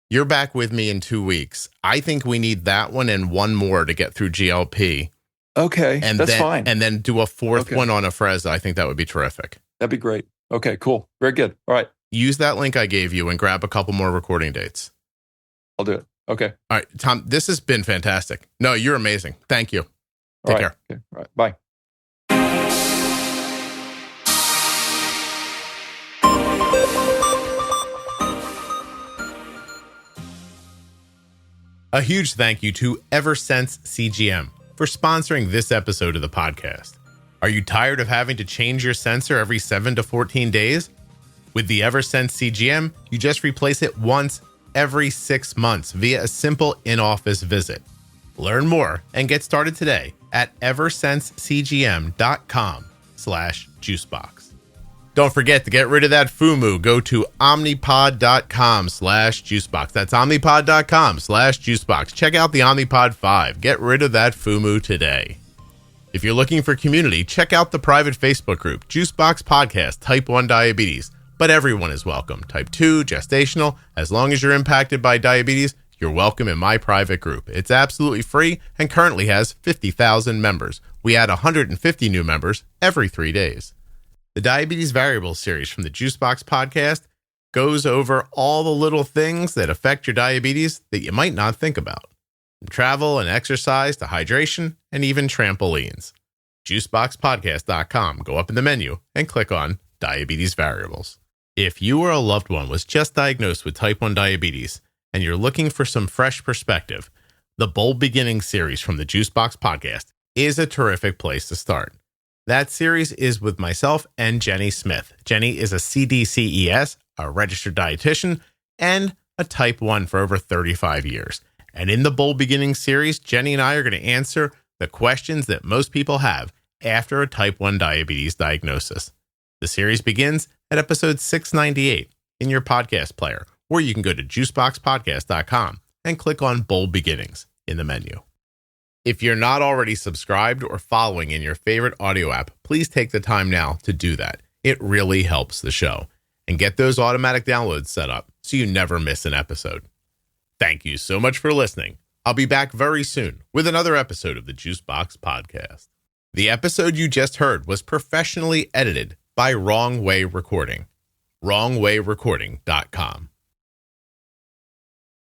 You're back with me in 2 weeks. I think we need that one and one more to get through GLP. Okay, that's fine. And then do a fourth one on Afrezza. I think that would be terrific. That'd be great. Okay, cool. Very good. All right. Use that link I gave you and grab a couple more recording dates. I'll do it. Okay. All right, Tom, this has been fantastic. No, you're amazing. Thank you. Take care. Okay. All right. Bye. A huge thank you to Eversense CGM for sponsoring this episode of the podcast. Are you tired of having to change your sensor every 7 to 14 days? With the Eversense CGM, you just replace it once every 6 months via a simple in-office visit. Learn more and get started today at eversensecgm.com/juicebox. Don't forget to get rid of that FUMU. Go to omnipod.com/juicebox. That's omnipod.com/juicebox. Check out the Omnipod 5. Get rid of that FUMU today. If you're looking for community, check out the private Facebook group, Juicebox Podcast, Type 1 Diabetes. But everyone is welcome. Type 2, gestational, as long as you're impacted by diabetes, you're welcome in my private group. It's absolutely free and currently has 50,000 members. We add 150 new members every 3 days. The Diabetes Variables series from the Juicebox Podcast goes over all the little things that affect your diabetes that you might not think about. From travel and exercise to hydration and even trampolines. Juiceboxpodcast.com. Go up in the menu and click on Diabetes Variables. If you or a loved one was just diagnosed with type 1 diabetes and you're looking for some fresh perspective, the Bold Beginnings series from the Juicebox Podcast is a terrific place to start. That series is with myself and Jenny Smith. Jenny is a CDCES, a registered dietitian, and a type 1 for over 35 years. And in the Bold Beginnings series, Jenny and I are going to answer the questions that most people have after a type 1 diabetes diagnosis. The series begins at episode 698 in your podcast player, or you can go to juiceboxpodcast.com and click on Bold Beginnings in the menu. If you're not already subscribed or following in your favorite audio app, please take the time now to do that. It really helps the show. And get those automatic downloads set up so you never miss an episode. Thank you so much for listening. I'll be back very soon with another episode of the Juicebox Podcast. The episode you just heard was professionally edited by Wrong Way Recording. WrongWayRecording.com.